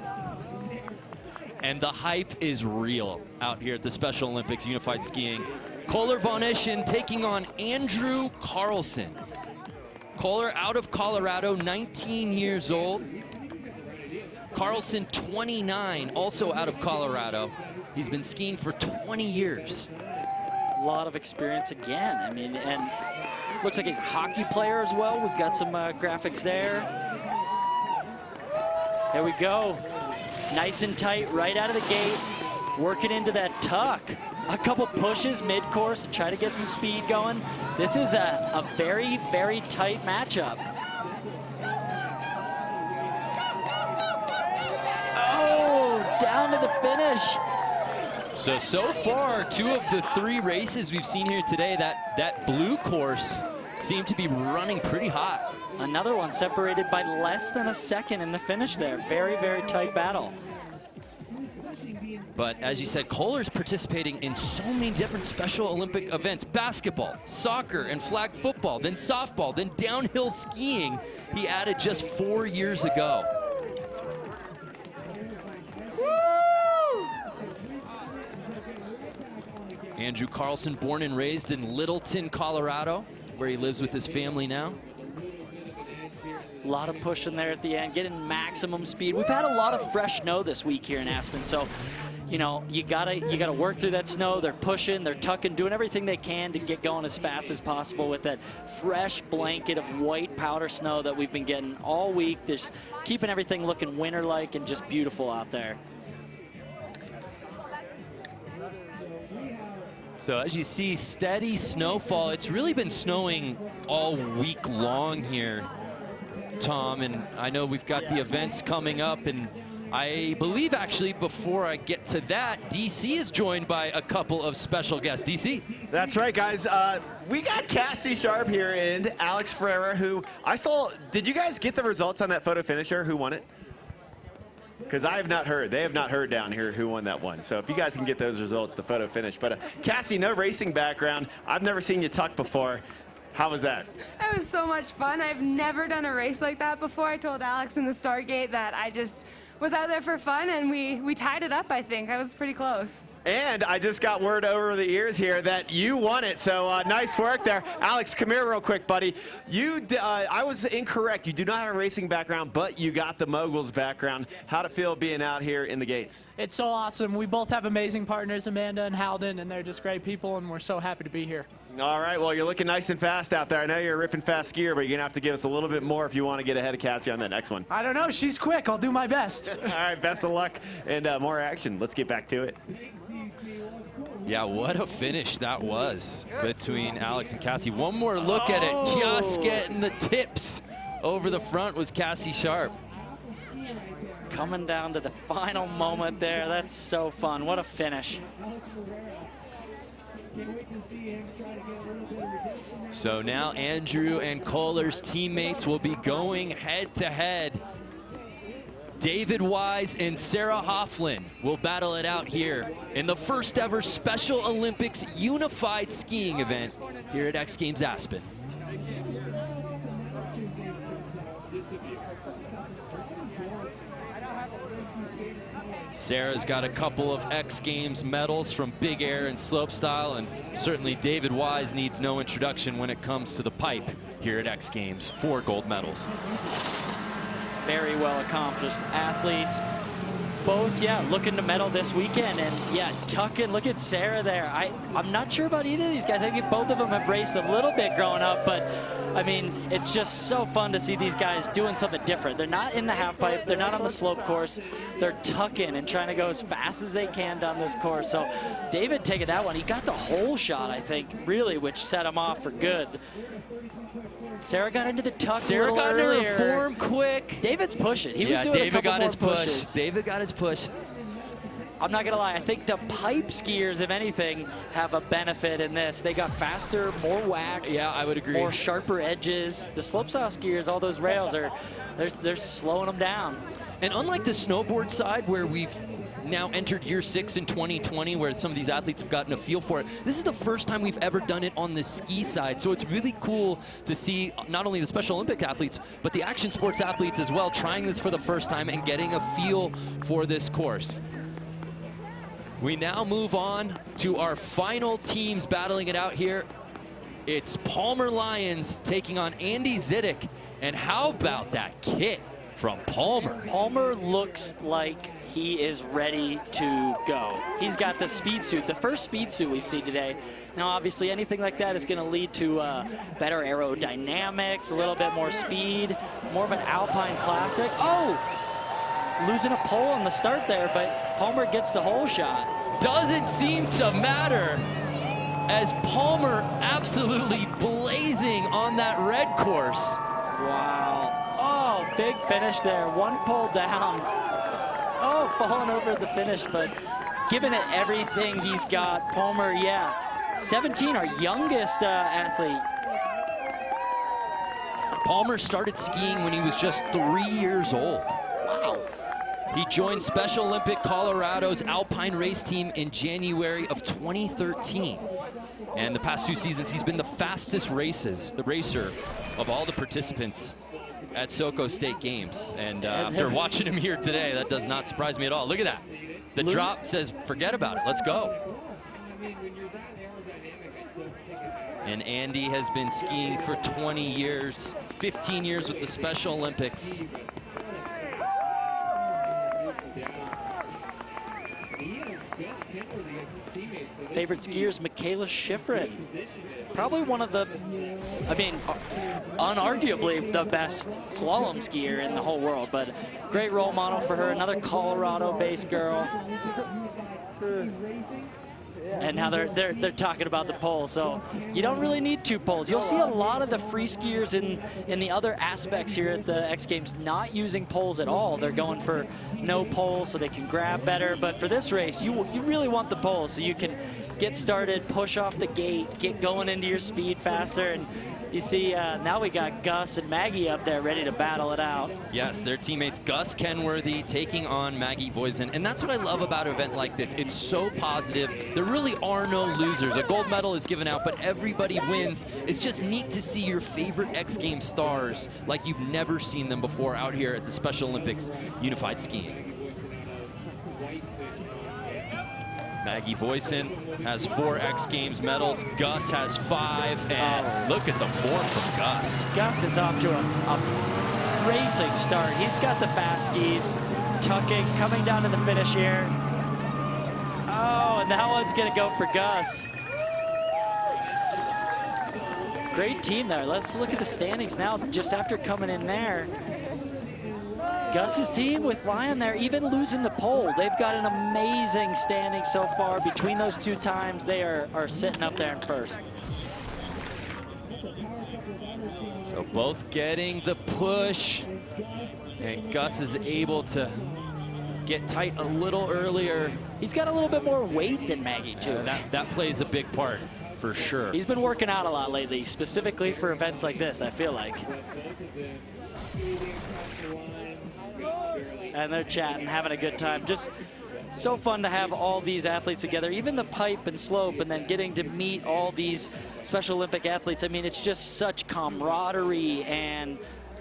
And the hype is real out here at the Special Olympics Unified Skiing. Kohler Von Eschen taking on Andrew Carlson. Kohler out of Colorado, 19 years old. Carlson, 29, also out of Colorado. He's been skiing for 20 years. A lot of experience again. I mean, and looks like he's a hockey player as well. We've got some graphics there. There we go. Nice and tight right out of the gate. Working into that tuck. A couple pushes mid-course to try to get some speed going. This is a very, very tight matchup. Oh, down to the finish. So far, 2 of the 3 races we've seen here today, that blue course seemed to be running pretty hot. Another one separated by less than a second in the finish there. Very, very tight battle. But as you said, Kohler's participating in so many different Special Olympic events. Basketball, soccer, and flag football, then softball, then downhill skiing. He added just 4 years ago. Andrew Carlson, born and raised in Littleton, Colorado, where he lives with his family now. A lot of pushing there at the end, getting maximum speed. We've had a lot of fresh snow this week here in Aspen, so you gotta work through that snow. They're pushing, they're tucking, doing everything they can to get going as fast as possible with that fresh blanket of white powder snow that we've been getting all week. Just keeping everything looking winter-like and just beautiful out there. So as you see, steady snowfall. It's really been snowing all week long here, Tom, and I know we've got the events coming up, and I believe actually before I get to that, DC is joined by a couple of special guests. DC? That's right, guys. We got Cassie Sharp here and Alex Ferreira, who did you guys get the results on that photo finisher? Who won it? Because I have not heard. They have not heard down here who won that one. So if you guys can get those results, the photo finish. But Cassie, no racing background. I've never seen you tuck before. How was that? That was so much fun. I've never done a race like that before. I told Alex in the start gate that I just was out there for fun, and we tied it up, I think. I was pretty close. And I just got word over the ears here that you won it, so nice work there. Alex, come here real quick, buddy. I was incorrect. You do not have a racing background, but you got the moguls background. How'd it feel being out here in the gates? It's so awesome. We both have amazing partners, Amanda and Halden, and they're just great people, and we're so happy to be here. All right, well, you're looking nice and fast out there. I know you're a ripping fast skier, but you're going to have to give us a little bit more if you want to get ahead of Cassie on that next one. I don't know. She's quick. I'll do my best. All right, best of luck and more action. Let's get back to it. Yeah, what a finish that was between Alex and Cassie. One more look at it. Just getting the tips over the front was Cassie Sharp. Coming down to the final moment there. That's so fun. What a finish. So now Andrew and Kohler's teammates will be going head-to-head. David Wise and Sarah Hofflin will battle it out here in the first ever Special Olympics unified skiing event here at X Games Aspen. Sarah's got a couple of X Games medals from Big Air and Slopestyle, and certainly David Wise needs no introduction when it comes to the pipe here at X Games. 4 gold medals. Very well accomplished athletes. Both, yeah, looking to medal this weekend. And yeah, Tuckin, look at Sarah there. I'm not sure about either of these guys. I think both of them have raced a little bit growing up, but I mean, it's just so fun to see these guys doing something different. They're not in the half pipe. They're not on the slope course. They're tucking and trying to go as fast as they can down this course. So David taking that one. He got the whole shot, I think, really, which set him off for good. Sarah got into the tuck Sarah got into her form quick. David's pushing. He was doing a couple more pushes. David got his push. I'm not gonna lie, I think the pipe skiers, if anything, have a benefit in this. They got faster, more wax. Yeah, I would agree. More sharper edges. The slopestyle skiers, all those rails they're slowing them down. And unlike the snowboard side, where we've now entered year 6 in 2020, where some of these athletes have gotten a feel for it, this is the first time we've ever done it on the ski side. So it's really cool to see not only the Special Olympic athletes, but the action sports athletes as well, trying this for the first time and getting a feel for this course. We now move on to our final teams battling it out here. It's Palmer Lions taking on Andy Zidek. And how about that kit from Palmer? Palmer looks like he is ready to go. He's got the speed suit, the first speed suit we've seen today. Now, obviously, anything like that is going to lead to better aerodynamics, a little bit more speed, more of an Alpine classic. Oh! Losing a pole on the start there, but Palmer gets the whole shot. Doesn't seem to matter, as Palmer absolutely blazing on that red course. Wow. Oh, big finish there. One pole down. Oh, falling over the finish, but giving it everything he's got. Palmer, yeah. 17, our youngest athlete. Palmer started skiing when he was just 3 years old. Wow. He joined Special Olympic Colorado's Alpine race team in January of 2013. And the past 2 seasons, he's been the fastest racer of all the participants at SoCo State Games. And after watching him here today, that does not surprise me at all. Look at that. The drop says, forget about it, let's go. And Andy has been skiing for 20 years, 15 years with the Special Olympics. Favorite skiers, Michaela Schifrin. Probably one of the, I mean, unarguably the best slalom skier in the whole world, but great role model for her. Another Colorado-based girl. And now they're talking about the pole, so you don't really need 2 poles. You'll see a lot of the free skiers in the other aspects here at the X Games not using poles at all. They're going for no poles so they can grab better, but for this race, you really want the poles so you can get started, push off the gate, get going into your speed faster, and You see, now we got Gus and Maggie up there ready to battle it out. Yes, their teammates Gus Kenworthy taking on Maggie Voisin. And that's what I love about an event like this. It's so positive. There really are no losers. A gold medal is given out, but everybody wins. It's just neat to see your favorite X Games stars like you've never seen them before out here at the Special Olympics Unified Skiing. Maggie Voisin has 4 X Games medals. Gus has 5, and look at the form from Gus. Gus is off to a racing start. He's got the fast skis, tucking, coming down to the finish here. Oh, and that one's gonna go for Gus. Great team there. Let's look at the standings now, just after coming in there. Gus's team with Lion there, even losing the pole. They've got an amazing standing so far. Between those 2 times, they are sitting up there in first. So both getting the push, and Gus is able to get tight a little earlier. He's got a little bit more weight than Maggie, too. That plays a big part, for sure. He's been working out a lot lately, specifically for events like this, I feel like. And they're chatting, having a good time. Just so fun to have all these athletes together, even the pipe and slope, and then getting to meet all these Special Olympic athletes. I mean, it's just such camaraderie and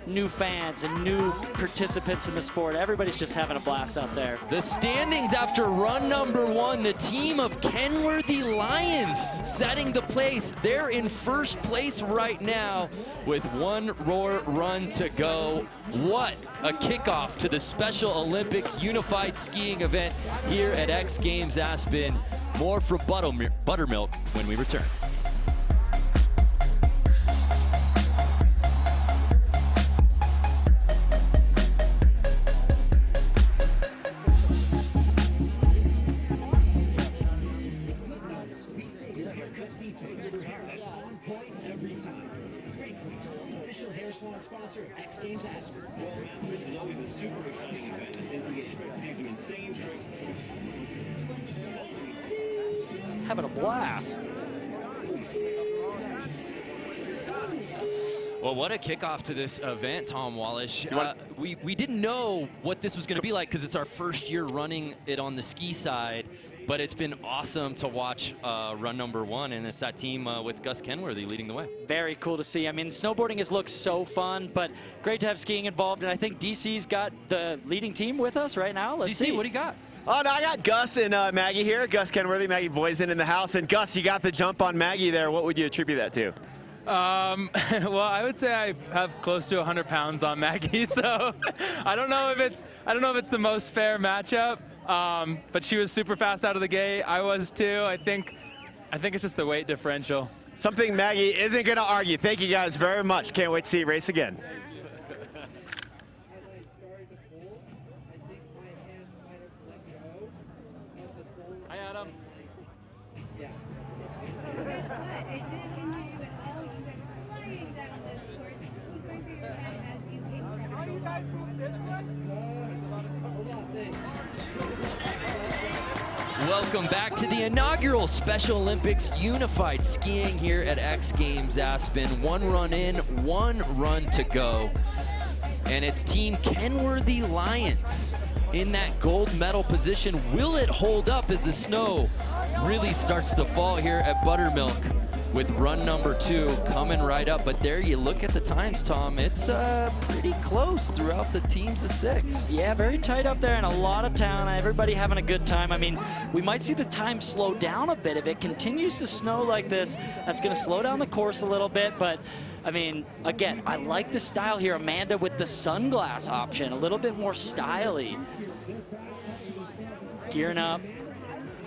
new fans and new participants in the sport. Everybody's just having a blast out there. The standings after run number 1, the team of Kenworthy Lions setting the place. They're in first place right now with 1 more run to go. What a kickoff to the Special Olympics Unified Skiing event here at X Games Aspen. More from Buttermilk when we return. Sponsor of X Games Aspen. This is always a super exciting event. I think we can expect to see some insane tricks. Having a blast. Well, what a kickoff to this event, Tom Wallish. We didn't know what this was going to be like because it's our first year running it on the ski side. But it's been awesome to watch run number 1, and it's that team with Gus Kenworthy leading the way. Very cool to see. I mean, snowboarding has looked so fun, but great to have skiing involved. And I think DC's got the leading team with us right now. Let's see. What do you got? Oh, no, I got Gus and Maggie here. Gus Kenworthy, Maggie Voisin in the house. And Gus, you got the jump on Maggie there. What would you attribute that to? Well, I would say I have close to 100 pounds on Maggie, so I don't know if it's the most fair matchup. But she was super fast out of the gate. I was too. I think it's just the weight differential. Something Maggie isn't going to argue. Thank you guys very much. Can't wait to see you race again. Hi, Adam. Welcome back to the inaugural Special Olympics Unified Skiing here at X Games Aspen. 1 run in, 1 run to go. And it's Team Kenworthy Lions in that gold medal position. Will it hold up as the snow really starts to fall here at Buttermilk with run number 2 coming right up? But there you look at the times, Tom. It's pretty close throughout the teams of 6. Yeah, very tight up there and a lot of town. Everybody having a good time. I mean, we might see the time slow down a bit. If it continues to snow like this, that's going to slow down the course a little bit. But, I mean, again, I like the style here. Amanda with the sunglass option, a little bit more stylish. Gearing up.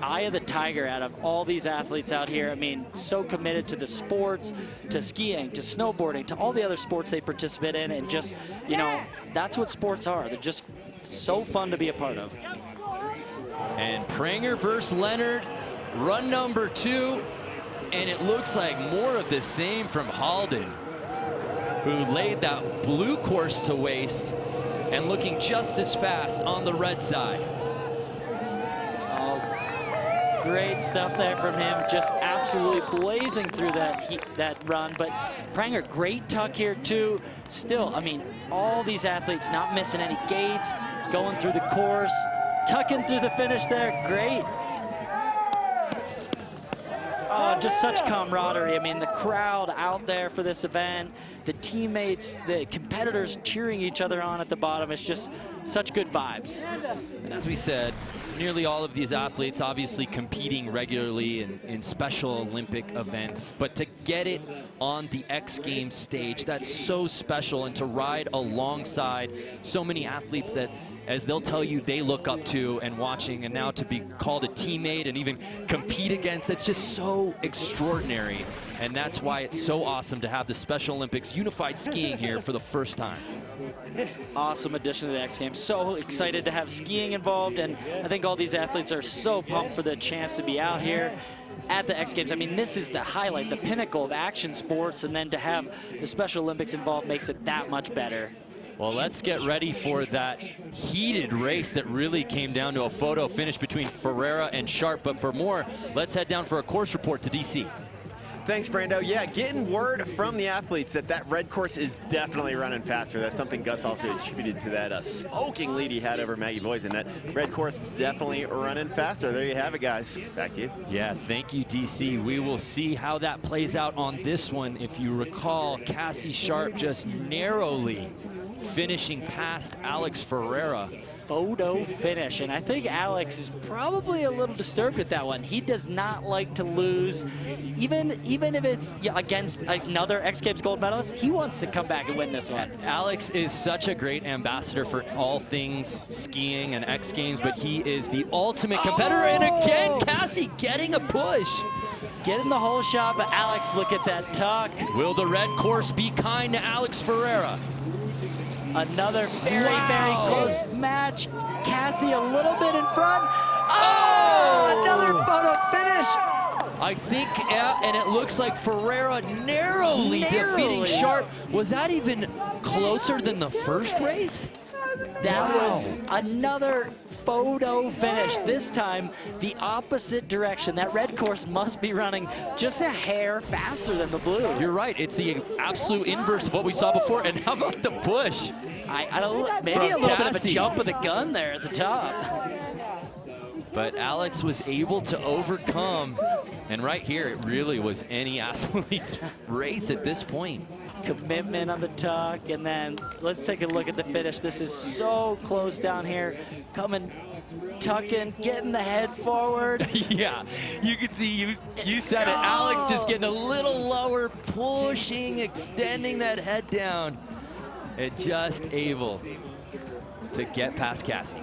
Eye of the tiger out of all these athletes out here. I mean, so committed to the sports, to skiing, to snowboarding, to all the other sports they participate in, and just, you know, that's what sports are. They're just so fun to be a part of. And Pranger versus Leonard, run number 2, and it looks like more of the same from Halden, who laid that blue course to waste and looking just as fast on the red side. Great stuff there from him, just absolutely blazing through that run. But Pranger, great tuck here too. Still, I mean, all these athletes not missing any gates, going through the course, tucking through the finish there, great. Oh, just such camaraderie. I mean, the crowd out there for this event, the teammates, the competitors cheering each other on at the bottom. It's just such good vibes. And as we said, nearly all of these athletes obviously competing regularly in Special Olympic events, but to get it on the X Games stage, that's so special, and to ride alongside so many athletes that, as they'll tell you, they look up to and watching, and now to be called a teammate and even compete against, it's just so extraordinary. And that's why it's so awesome to have the Special Olympics unified skiing here for the first time. Awesome addition to the X Games. So excited to have skiing involved, and I think all these athletes are so pumped for the chance to be out here at the X Games. I mean, this is the highlight, the pinnacle of action sports, and then to have the Special Olympics involved makes it that much better. Well, let's get ready for that heated race that really came down to a photo finish between Ferreira and Sharp. But for more, let's head down for a course report to DC. Thanks, Brando. Yeah, getting word from the athletes that red course is definitely running faster. That's something Gus also attributed to that smoking lead he had over Maggie Boysen. That red course definitely running faster. There you have it, guys. Back to you. Yeah, thank you, DC. We will see how that plays out on this one. If you recall, Cassie Sharp just narrowly finishing past Alex Ferreira. Photo finish, and I think Alex is probably a little disturbed at that one. He does not like to lose, even if it's against another X Games gold medalist. He wants to come back and win this one. Alex is such a great ambassador for all things skiing and X Games, but he is the ultimate competitor. And again, Cassie getting a push. Getting the whole shot, but Alex, look at that tuck. Will the red course be kind to Alex Ferreira? Another very close match. Cassie a little bit in front. Oh, another photo finish. I think, yeah, and it looks like Ferreira narrowly defeating Sharp. Was that even closer than the first race? That was another photo finish. This time, the opposite direction. That red course must be running just a hair faster than the blue. You're right. It's the absolute inverse of what we saw before. And how about the push? I don't, maybe a little bit of a jump of the gun there at the top. But Alex was able to overcome. And right here, it really was any athlete's race at this point. Commitment on the tuck, and then let's take a look at the finish. This is so close down here. Coming, tucking, getting the head forward. Yeah, you can see, you said it. Alex just getting a little lower, pushing, extending that head down, and just able to get past Cassie.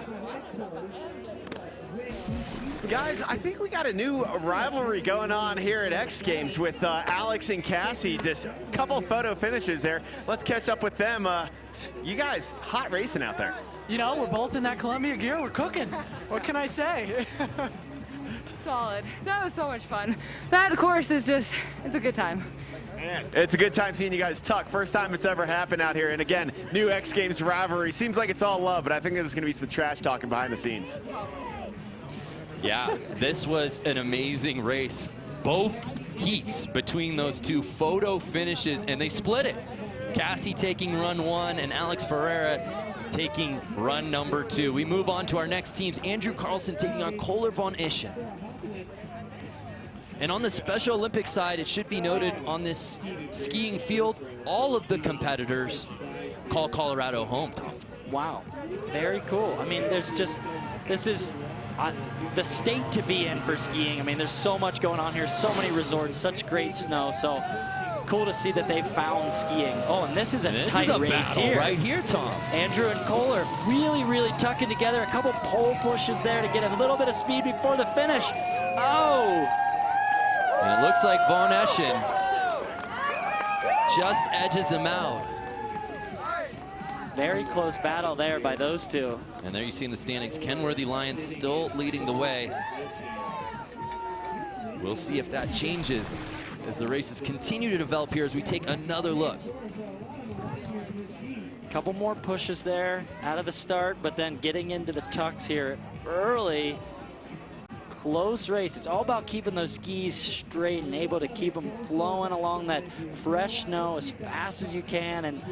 Guys, I think we got a new rivalry going on here at X Games with Alex and Cassie. Just a couple photo finishes there. Let's catch up with them. You guys, hot racing out there. You know, we're both in that Columbia gear. We're cooking. What can I say? Solid. That was so much fun. That course is just, it's a good time. It's a good time seeing you guys tuck. First time it's ever happened out here. And again, new X Games rivalry. Seems like it's all love, but I think there's going to be some trash talking behind the scenes. Yeah, this was an amazing race. Both heats between those two photo finishes, and they split it. Cassie taking run 1 and Alex Ferreira taking run number 2. We move on to our next teams. Andrew Carlson taking on Kohler von Ischen. And on the Special Olympics side, it should be noted on this skiing field, all of the competitors call Colorado home, Tom. Wow, very cool. I mean, there's just, this is the state to be in for skiing. I mean, there's so much going on here, so many resorts, such great snow. So cool to see that they found skiing. Oh, and this is a tight race here. Right here, Tom. Andrew and Kohler really tucking together. A couple pole pushes there to get a little bit of speed before the finish. Oh! And it looks like von Ischen just edges him out. Very close battle there by those two. And there you see in the standings, Kenworthy Lions still leading the way. We'll see if that changes as the races continue to develop here as we take another look. Couple more pushes there out of the start, but then getting into the tucks here early. close race. It's all about keeping those skis straight and able to keep them flowing along that fresh snow as fast as you can and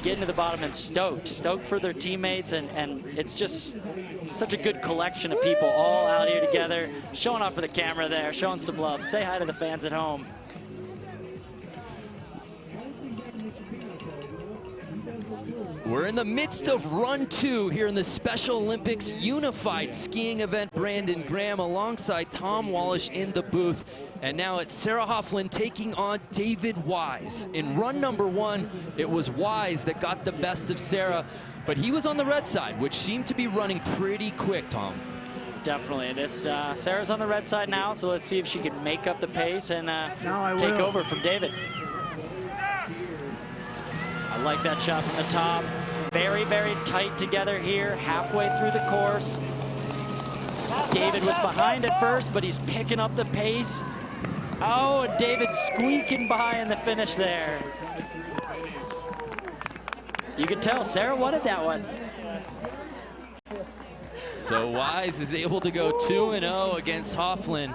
getting to the bottom and stoked for their teammates. And it's just such a good collection of people all out here together, showing off for the camera there, showing some love. Say hi to the fans at home. We're in the midst of Run 2 here in the Special Olympics Unified Skiing event. Brandon Graham alongside Tom Wallish in the booth. And now it's Sarah Hofflin taking on David Wise. In run number 1, it was Wise that got the best of Sarah, but he was on the red side, which seemed to be running pretty quick, Tom. Definitely. This Sarah's on the red side now, so let's see if she can make up the pace and take over from David. I like that shot from the top. Very, very tight together here, halfway through the course. David was behind at first, but he's picking up the pace. Oh, and David squeaking by in the finish there. You can tell Sarah wanted that one. So Wise is able to go 2-0 against Hofflin.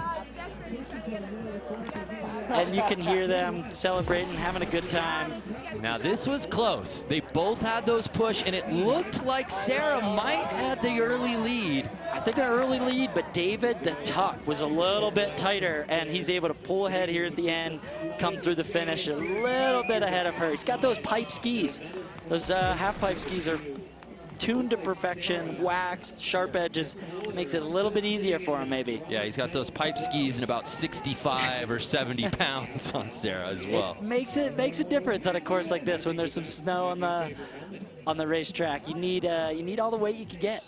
And you can hear them celebrating, having a good time. Now this was close. They both had those push, and it looked like Sarah might have the early lead. I think that early lead, but David, the tuck was a little bit tighter, and he's able to pull ahead here at the end, come through the finish a little bit ahead of her. He's got those pipe skis. Those half pipe skis are tuned to perfection, waxed, sharp edges. Makes it a little bit easier for him, maybe. Yeah, he's got those pipe skis and about 65 or 70 pounds on Sarah as well. It makes a difference on a course like this when there's some snow on the racetrack. You need all the weight you can get.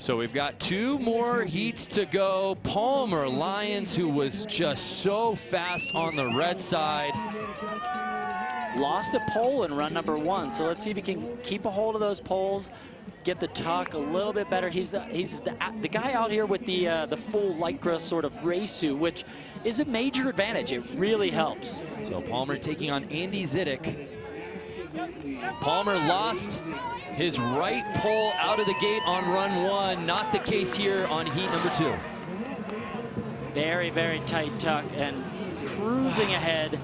So we've got 2 more heats to go. Palmer Lyons, who was just so fast on the red side. Lost a pole in run number 1, so let's see if he can keep a hold of those poles, get the tuck a little bit better. He's the guy out here with the full Lycra sort of race suit, which is a major advantage. It really helps. So Palmer taking on Andy Zidek. Palmer lost his right pole out of the gate on run 1. Not the case here on heat number 2. Very, very tight tuck and cruising ahead.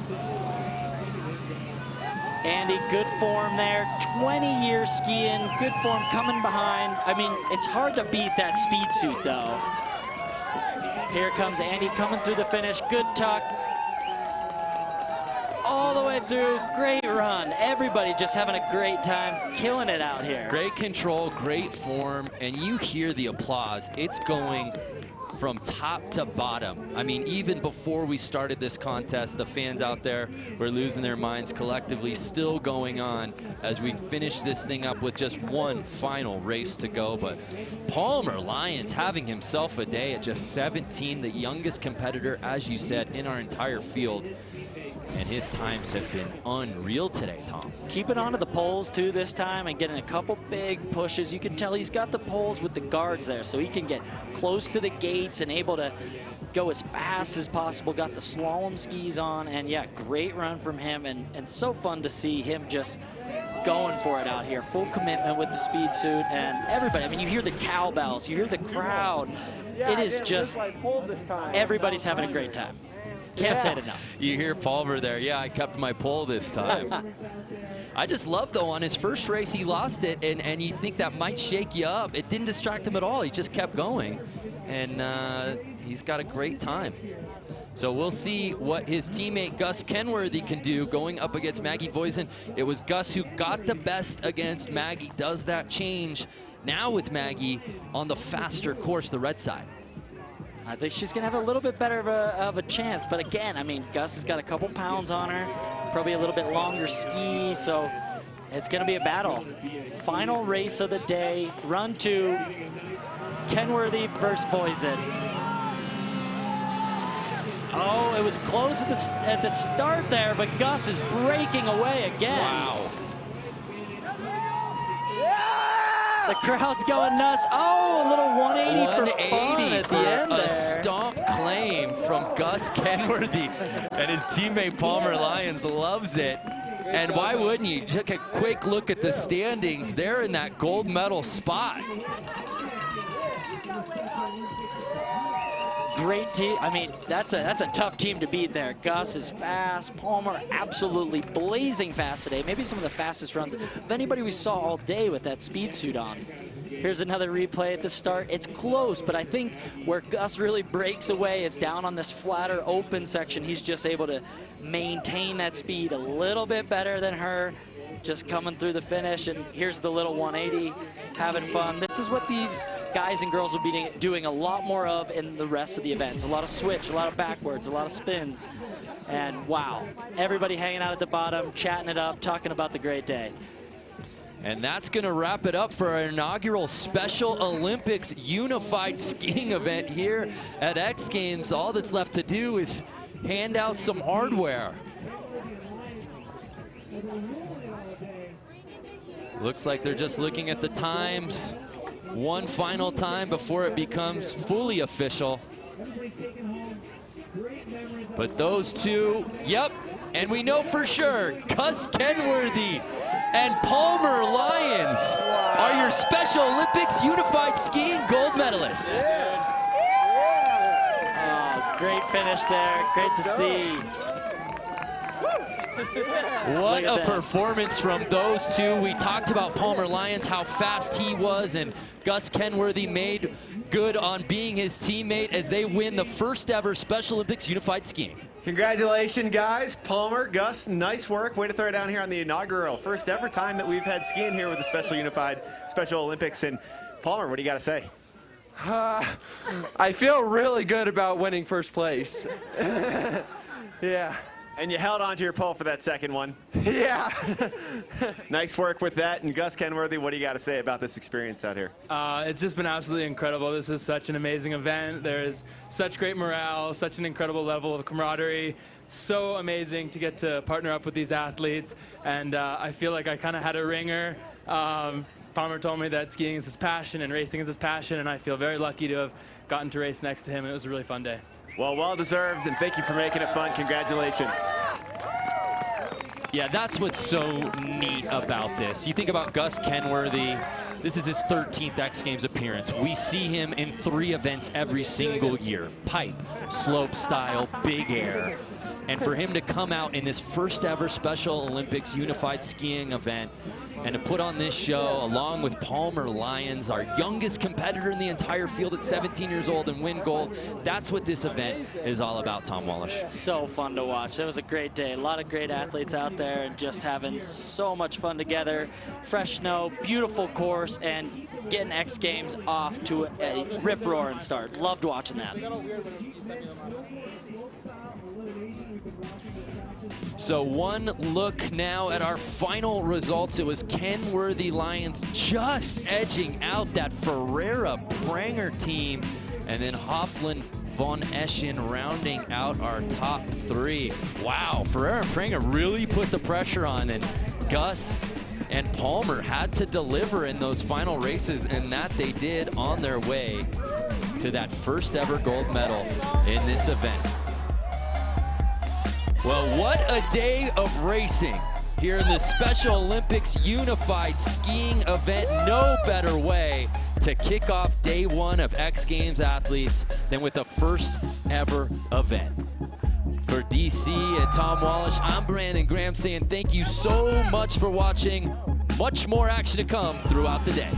Andy, good form there, 20 years skiing, good form coming behind. I mean, it's hard to beat that speed suit though. Here comes Andy coming through the finish, good tuck. All the way through, great run. Everybody just having a great time, killing it out here. Great control, great form, and you hear the applause. It's going from top to bottom. I mean, even before we started this contest, the fans out there were losing their minds collectively, still going on as we finish this thing up with just one final race to go. But Palmer Lyons having himself a day at just 17, the youngest competitor, as you said, in our entire field. And his times have been unreal today, Tom. Keeping onto the poles too this time and getting a couple big pushes. You can tell he's got the poles with the guards there, so he can get close to the gates and able to go as fast as possible. Got the slalom skis on, and yeah, great run from him, and so fun to see him just going for it out here. Full commitment with the speed suit, and everybody, I mean, you hear the cowbells, you hear the crowd. It is just, everybody's having a great time. Can't say it enough. You hear Palmer there. Yeah, I kept my pole this time. I just love, though, on his first race, he lost it, and you think that might shake you up. It didn't distract him at all. He just kept going, and he's got a great time. So we'll see what his teammate Gus Kenworthy can do going up against Maggie Voisin. It was Gus who got the best against Maggie. Does that change now with Maggie on the faster course, the red side? I think she's going to have a little bit better of a chance. But again, I mean, Gus has got a couple pounds on her, probably a little bit longer ski, so it's going to be a battle. Final race of the day, run 2, Kenworthy versus Voisin. Oh, it was close at the start there, but Gus is breaking away again. Wow. The crowd's going nuts. Oh, a little 180 for fun at the end there. A stomp claim from Gus Kenworthy, and his teammate Palmer Lyons loves it. And why wouldn't you? Take a quick look at the standings. They're in that gold medal spot. Great team. I mean, that's a tough team to beat there. Gus is fast. Palmer absolutely blazing fast today. Maybe some of the fastest runs of anybody we saw all day with that speed suit on. Here's another replay at the start. It's close, but I think where Gus really breaks away is down on this flatter open section. He's just able to maintain that speed a little bit better than her. Just coming through the finish, and here's the little 180, having fun. This is what these guys and girls will be doing a lot more of in the rest of the events. A lot of switch, a lot of backwards, a lot of spins. And wow, everybody hanging out at the bottom, chatting it up, talking about the great day. And that's going to wrap it up for our inaugural Special Olympics Unified Skiing event here at X Games. All that's left to do is hand out some hardware. Looks like they're just looking at the times one final time before it becomes fully official. But those two, yep, and we know for sure, Gus Kenworthy and Palmer Lyons are your Special Olympics Unified Skiing gold medalists. Oh, great finish there, great to see. What a performance from those two. We talked about Palmer Lyons, how fast he was, and Gus Kenworthy made good on being his teammate as they win the first ever Special Olympics Unified Skiing. Congratulations, guys. Palmer, Gus, nice work. Way to throw it down here on the inaugural first ever time that we've had skiing here with the Special Olympics. And Palmer, what do you got to say? I feel really good about winning first place. Yeah. And you held on to your pole for that second one. Yeah. Nice work with that. And Gus Kenworthy, what do you got to say about this experience out here? It's just been absolutely incredible. This is such an amazing event. There's such great morale, such an incredible level of camaraderie. So amazing to get to partner up with these athletes. And I feel like I kind of had a ringer. Palmer told me that skiing is his passion and racing is his passion, and I feel very lucky to have gotten to race next to him. It was a really fun day. Well, well-deserved, and thank you for making it fun. Congratulations. Yeah, that's what's so neat about this. You think about Gus Kenworthy. This is his 13th X Games appearance. We see him in 3 events every single year. Pipe, Slopestyle, Big Air. And for him to come out in this first ever Special Olympics Unified Skiing event and to put on this show along with Palmer Lyons, our youngest competitor in the entire field at 17 years old, and win gold. That's what this event is all about, Tom Wallish. So fun to watch. It was a great day. A lot of great athletes out there and just having so much fun together. Fresh snow, beautiful course, and getting X Games off to a rip-roaring start. Loved watching that. So one look now at our final results. It was Kenworthy Lyons just edging out that Ferreira Pranger team, and then Hoffland Von Eschen rounding out our top 3. Wow, Ferreira and Pranger really put the pressure on, and Gus and Palmer had to deliver in those final races, and that they did on their way to that first ever gold medal in this event. Well, what a day of racing here in the Special Olympics Unified Skiing event. No better way to kick off day 1 of X Games athletes than with the first ever event. For DC and Tom Wallish, I'm Brandon Graham saying thank you so much for watching. Much more action to come throughout the day.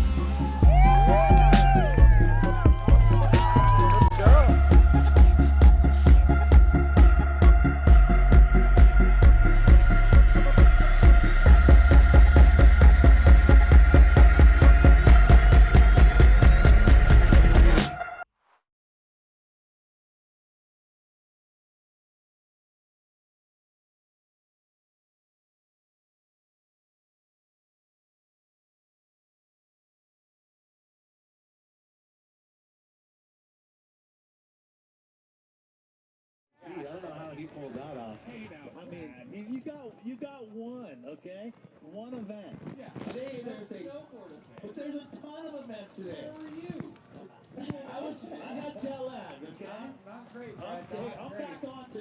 I don't know how he pulled that off. I mean, you got one, okay? One event. Yeah. Today there's a ton of events today. Where were you? I got jet lag, okay? Not great. Okay, I'm back on today.